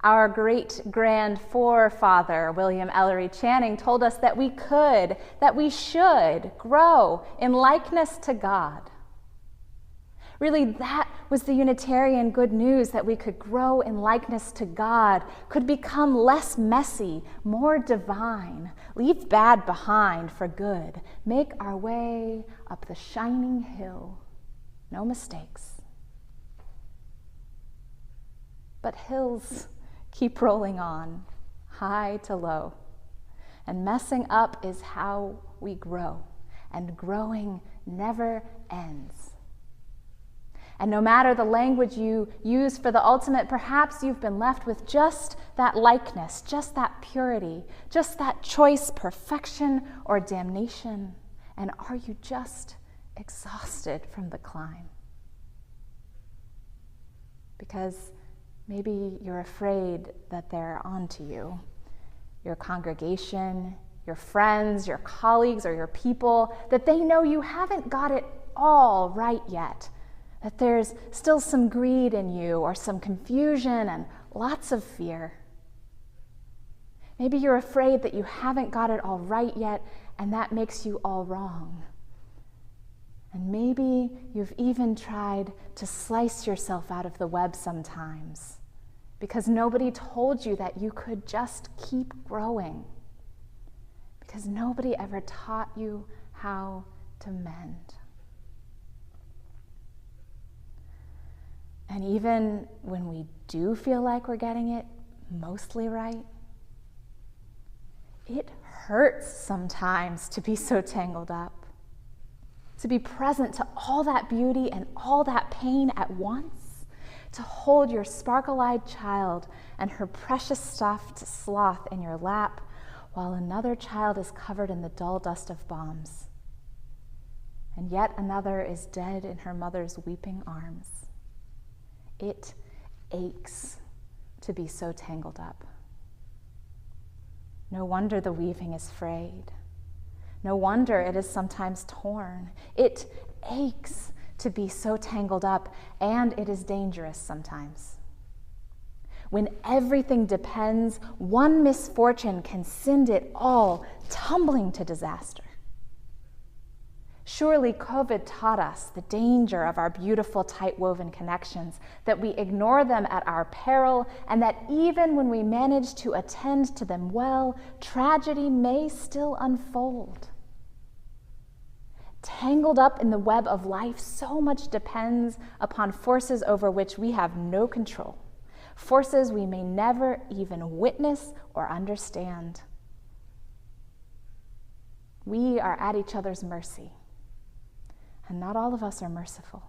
Our great-grand forefather, William Ellery Channing, told us that we could, that we should grow in likeness to God. Really, that was the Unitarian good news, that we could grow in likeness to God, could become less messy, more divine, leave bad behind for good, make our way up the shining hill, no mistakes. But hills keep rolling on, high to low, and messing up is how we grow, and growing never ends. And no matter the language you use for the ultimate, perhaps you've been left with just that likeness, just that purity, just that choice, perfection or damnation. And are you just exhausted from the climb? Because maybe you're afraid that they're onto you. Your congregation, your friends, your colleagues, or your people, that they know you haven't got it all right yet. That there's still some greed in you, or some confusion and lots of fear. Maybe you're afraid that you haven't got it all right yet, and that makes you all wrong. And maybe you've even tried to slice yourself out of the web sometimes, because nobody told you that you could just keep growing, because nobody ever taught you how to mend. And even when we do feel like we're getting it mostly right, it hurts sometimes to be so tangled up, to be present to all that beauty and all that pain at once, to hold your sparkle-eyed child and her precious stuffed sloth in your lap while another child is covered in the dull dust of bombs, and yet another is dead in her mother's weeping arms. It aches to be so tangled up. No wonder the weaving is frayed. No wonder it is sometimes torn. It aches to be so tangled up, and it is dangerous sometimes. When everything depends, one misfortune can send it all tumbling to disaster. Surely COVID taught us the danger of our beautiful, tight-woven connections, that we ignore them at our peril, and that even when we manage to attend to them well, tragedy may still unfold. Tangled up in the web of life, so much depends upon forces over which we have no control, forces we may never even witness or understand. We are at each other's mercy, and not all of us are merciful.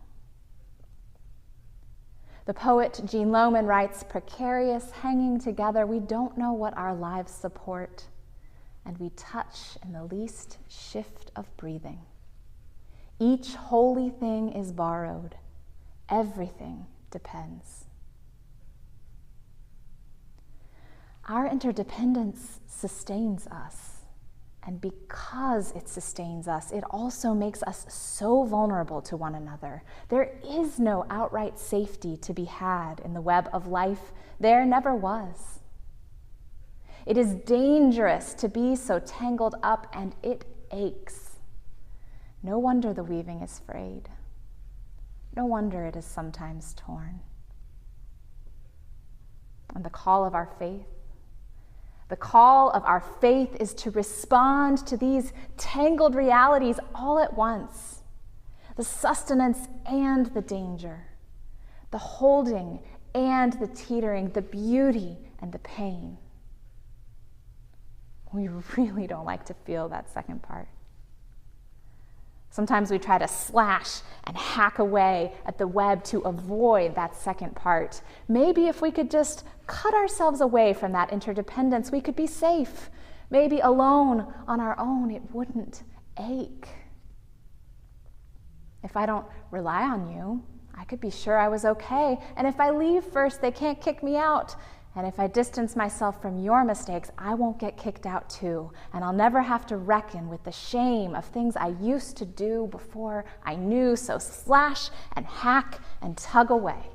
The poet Jean Lohman writes, "Precarious, hanging together, we don't know what our lives support, and we touch in the least shift of breathing. Each holy thing is borrowed, everything depends." Our interdependence sustains us, and because it sustains us, it also makes us so vulnerable to one another. There is no outright safety to be had in the web of life. There never was. It is dangerous to be so tangled up, and it aches. No wonder the weaving is frayed. No wonder it is sometimes torn. And the call of our faith is to respond to these tangled realities all at once. The sustenance and the danger, the holding and the teetering, the beauty and the pain. We really don't like to feel that second part. Sometimes we try to slash and hack away at the web to avoid that second part. Maybe if we could just cut ourselves away from that interdependence, we could be safe. Maybe alone on our own, it wouldn't ache. If I don't rely on you, I could be sure I was okay. And if I leave first, they can't kick me out. And if I distance myself from your mistakes, I won't get kicked out too. And I'll never have to reckon with the shame of things I used to do before I knew. So slash and hack and tug away.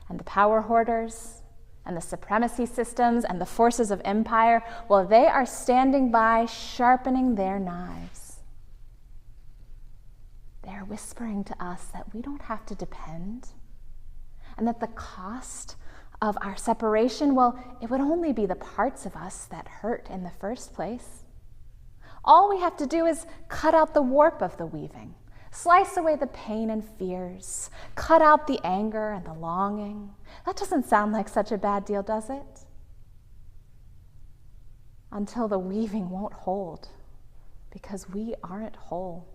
And the power hoarders and the supremacy systems and the forces of empire, well, they are standing by, sharpening their knives. They're whispering to us that we don't have to depend, and that the cost of our separation, well, it would only be the parts of us that hurt in the first place. All we have to do is cut out the warp of the weaving, slice away the pain and fears, cut out the anger and the longing. That doesn't sound like such a bad deal, does it? Until the weaving won't hold, because we aren't whole.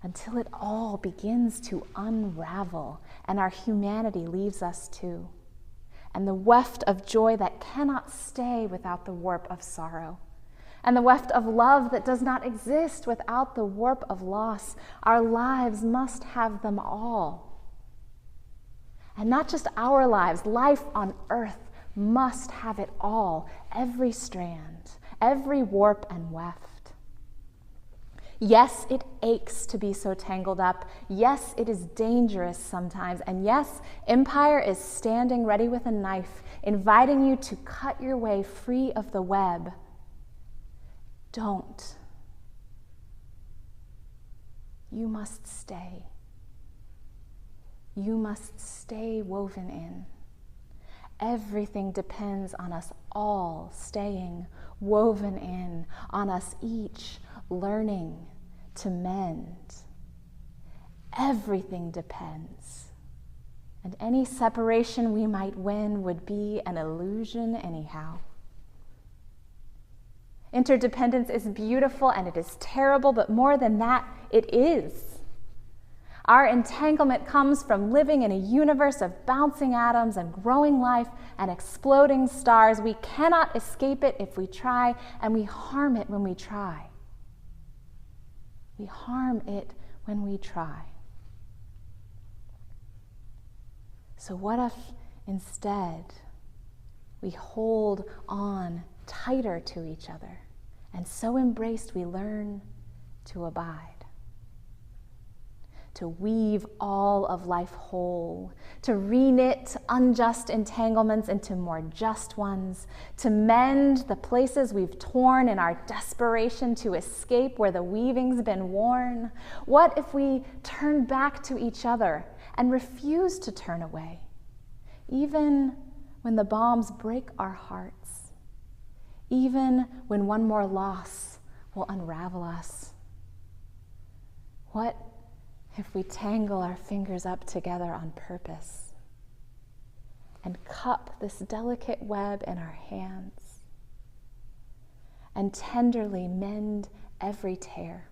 Until it all begins to unravel and our humanity leaves us too. And the weft of joy that cannot stay without the warp of sorrow. And the weft of love that does not exist without the warp of loss. Our lives must have them all. And not just our lives, life on earth must have it all. Every strand, every warp and weft. Yes, it aches to be so tangled up. Yes, it is dangerous sometimes. And yes, empire is standing ready with a knife, inviting you to cut your way free of the web. Don't. You must stay. You must stay woven in. Everything depends on us all staying woven in, on us each learning to mend. Everything depends. And any separation we might win would be an illusion anyhow. Interdependence is beautiful and it is terrible, but more than that, it is. Our entanglement comes from living in a universe of bouncing atoms and growing life and exploding stars. We cannot escape it if we try, and we harm it when we try. We harm it when we try. So what if instead we hold on tighter to each other, and so embraced we learn to abide, to weave all of life whole, to reknit unjust entanglements into more just ones, to mend the places we've torn in our desperation to escape where the weaving's been worn? What if we turn back to each other and refuse to turn away, even when the bombs break our hearts, even when one more loss will unravel us? What if we tangle our fingers up together on purpose and cup this delicate web in our hands and tenderly mend every tear?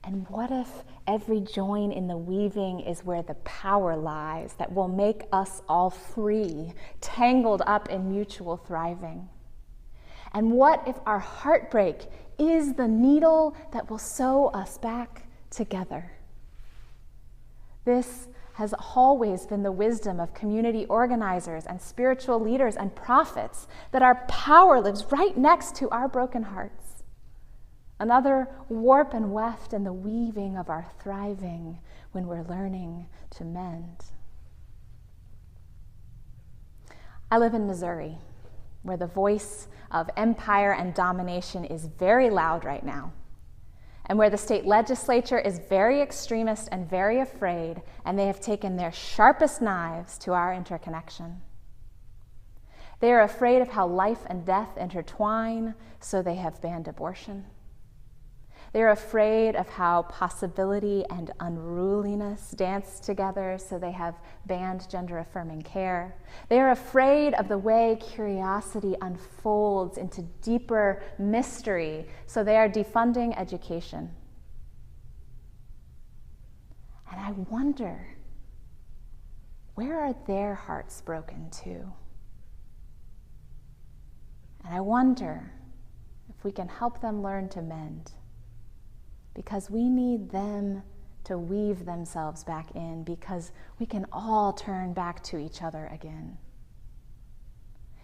And what if every join in the weaving is where the power lies that will make us all free, tangled up in mutual thriving? And what if our heartbreak is the needle that will sew us back together? This has always been the wisdom of community organizers and spiritual leaders and prophets, that our power lives right next to our broken hearts. Another warp and weft in the weaving of our thriving when we're learning to mend. I live in Missouri, where the voice of empire and domination is very loud right now, and where the state legislature is very extremist and very afraid, and they have taken their sharpest knives to our interconnection. They are afraid of how life and death intertwine, so they have banned abortion. They're afraid of how possibility and unruliness dance together, so they have banned gender-affirming care. They are afraid of the way curiosity unfolds into deeper mystery, so they are defunding education. And I wonder, where are their hearts broken to? And I wonder if we can help them learn to mend, because we need them to weave themselves back in, because we can all turn back to each other again.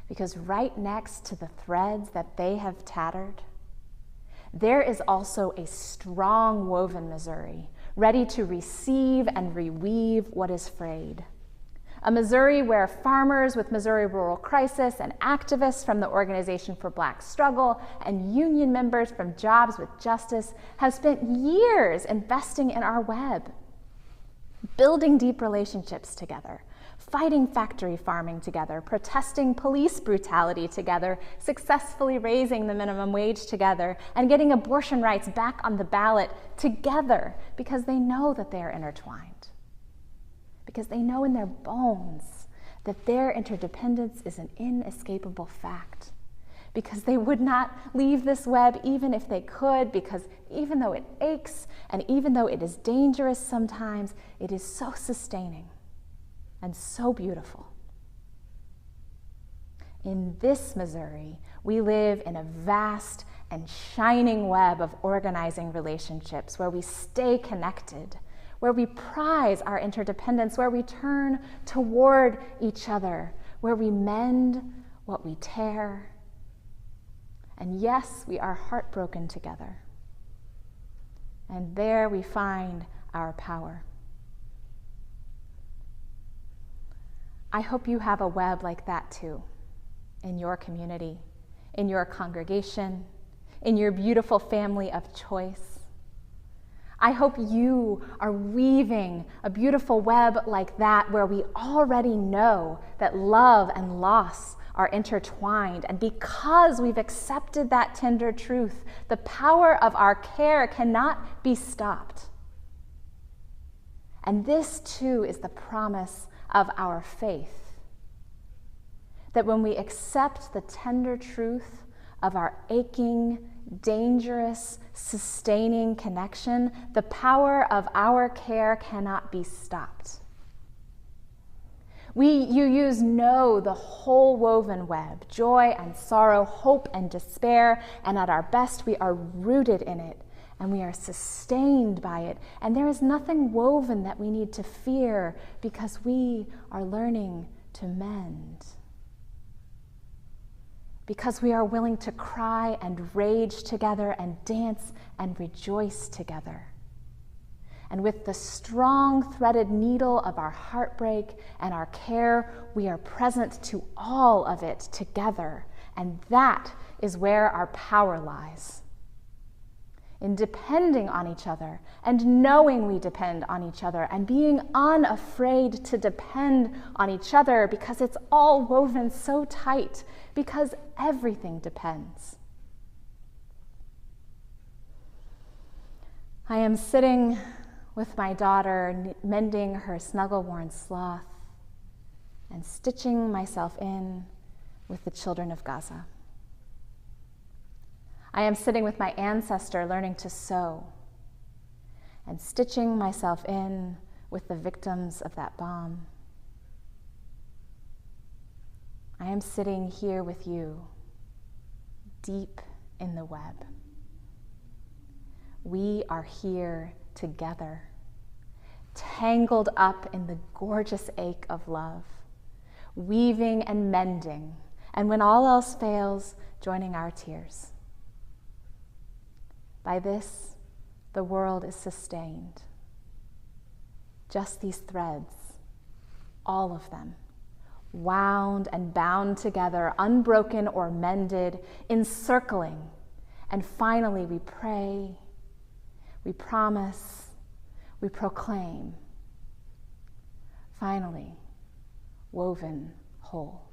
Because right next to the threads that they have tattered, there is also a strong woven Missouri, ready to receive and reweave what is frayed. A Missouri where farmers with Missouri Rural Crisis and activists from the Organization for Black Struggle and union members from Jobs with Justice have spent years investing in our web, building deep relationships together, fighting factory farming together, protesting police brutality together, successfully raising the minimum wage together, and getting abortion rights back on the ballot together, because they know that they are intertwined. Because they know in their bones that their interdependence is an inescapable fact. Because they would not leave this web even if they could, because even though it aches and even though it is dangerous sometimes, it is so sustaining and so beautiful. In this Missouri, we live in a vast and shining web of organizing relationships where we stay connected, where we prize our interdependence, where we turn toward each other, where we mend what we tear. And yes, we are heartbroken together. And there we find our power. I hope you have a web like that too, in your community, in your congregation, in your beautiful family of choice. I hope you are weaving a beautiful web like that, where we already know that love and loss are intertwined. And because we've accepted that tender truth, the power of our care cannot be stopped. And this too is the promise of our faith, that when we accept the tender truth of our aching, dangerous, sustaining connection, the power of our care cannot be stopped. You know the whole woven web, joy and sorrow, hope and despair, and at our best we are rooted in it, and we are sustained by it, and there is nothing woven that we need to fear, because we are learning to mend. because we are willing to cry and rage together and dance and rejoice together. And with the strong threaded needle of our heartbreak and our care, we are present to all of it together. And that is where our power lies. In depending on each other and knowing we depend on each other and being unafraid to depend on each other because it's all woven so tight, because everything depends. I am sitting with my daughter, mending her snuggle-worn sloth and stitching myself in with the children of Gaza. I am sitting with my ancestor learning to sew and stitching myself in with the victims of that bomb. I am sitting here with you, deep in the web. We are here together, tangled up in the gorgeous ache of love, weaving and mending, and when all else fails, joining our tears. By this, the world is sustained. Just these threads, all of them, wound and bound together, unbroken or mended, encircling. And finally, we pray, we promise, we proclaim. Finally, woven whole.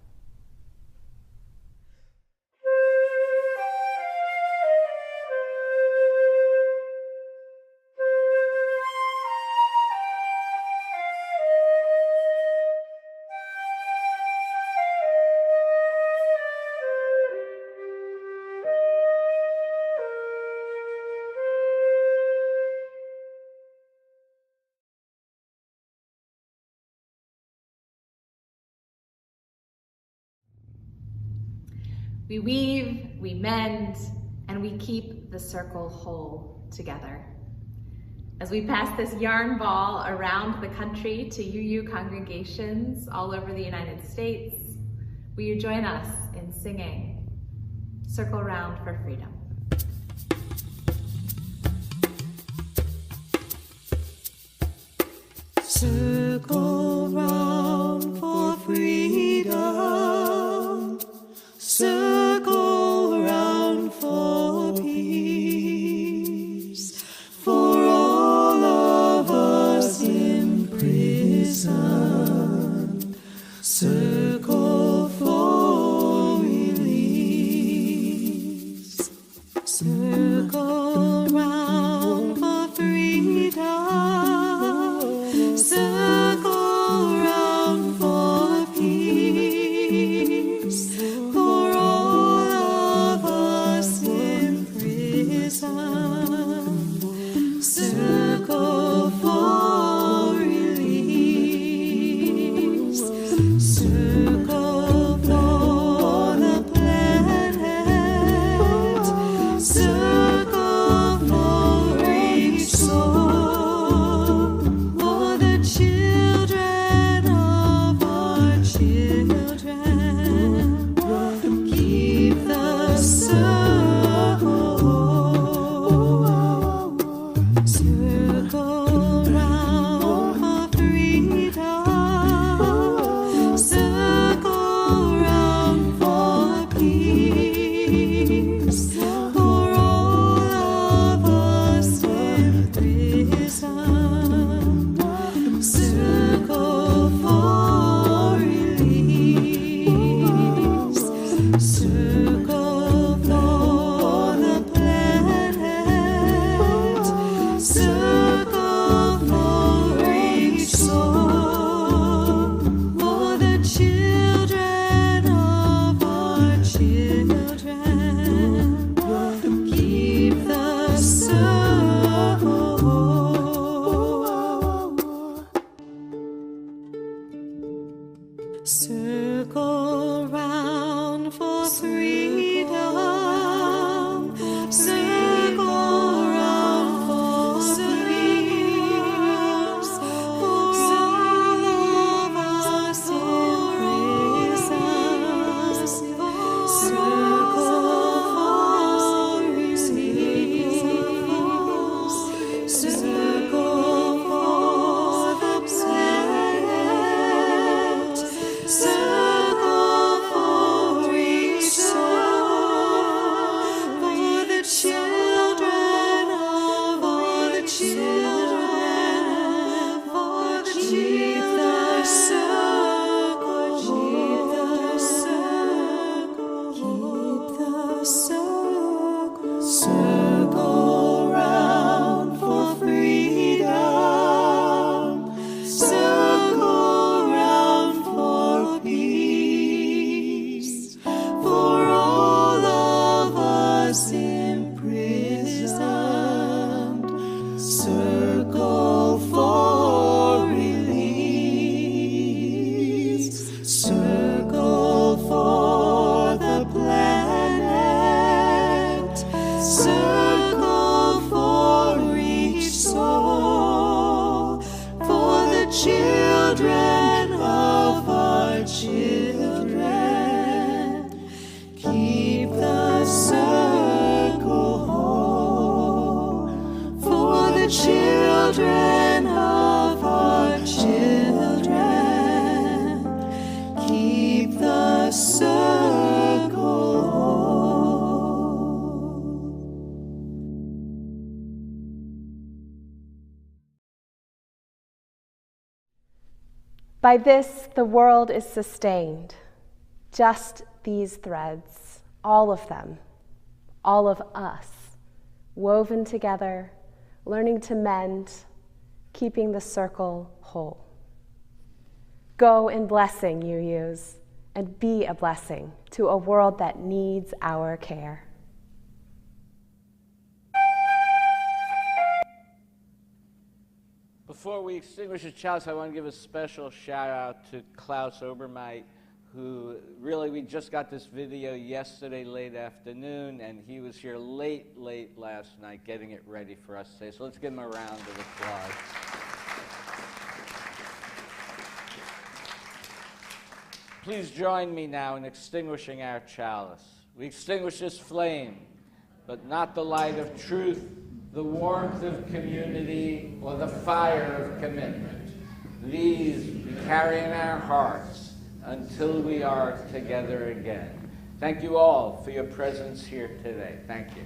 We weave, we mend, and we keep the circle whole together. As we pass this yarn ball around the country to UU congregations all over the United States, will you join us in singing Circle Round for Freedom? Circle round for freedom. Circle round for peace. For all of us in prison. Circle for release. Circle round for freedom. Circle round for peace. For all of us in prison. Circle for release. Circle for the planet. Circle for each soul. For the children of our children. Keep the circle whole. Circle round for freedom. Circle round for peace. For all of us in prison. Circle for release. Circle for the planet. Circle for each soul. For the children of our children. Keep the circle whole. Circle round for freedom. Circle round for peace. For all of us in prison. Circle children of our children, keep the circle whole. By this, the world is sustained. Just these threads, all of them, all of us, woven together, learning to mend, keeping the circle whole. Go in blessing, UUs, and be a blessing to a world that needs our care. Before we extinguish the chalice, I want to give a special shout out to Klaus Obermeit, who really, we just got this video yesterday late afternoon, and he was here late last night getting it ready for us today. So let's give him a round of applause. Please join me now in extinguishing our chalice. We extinguish this flame, but not the light of truth, the warmth of community, or the fire of commitment. These we carry in our hearts until we are together again. Thank you all for your presence here today. Thank you.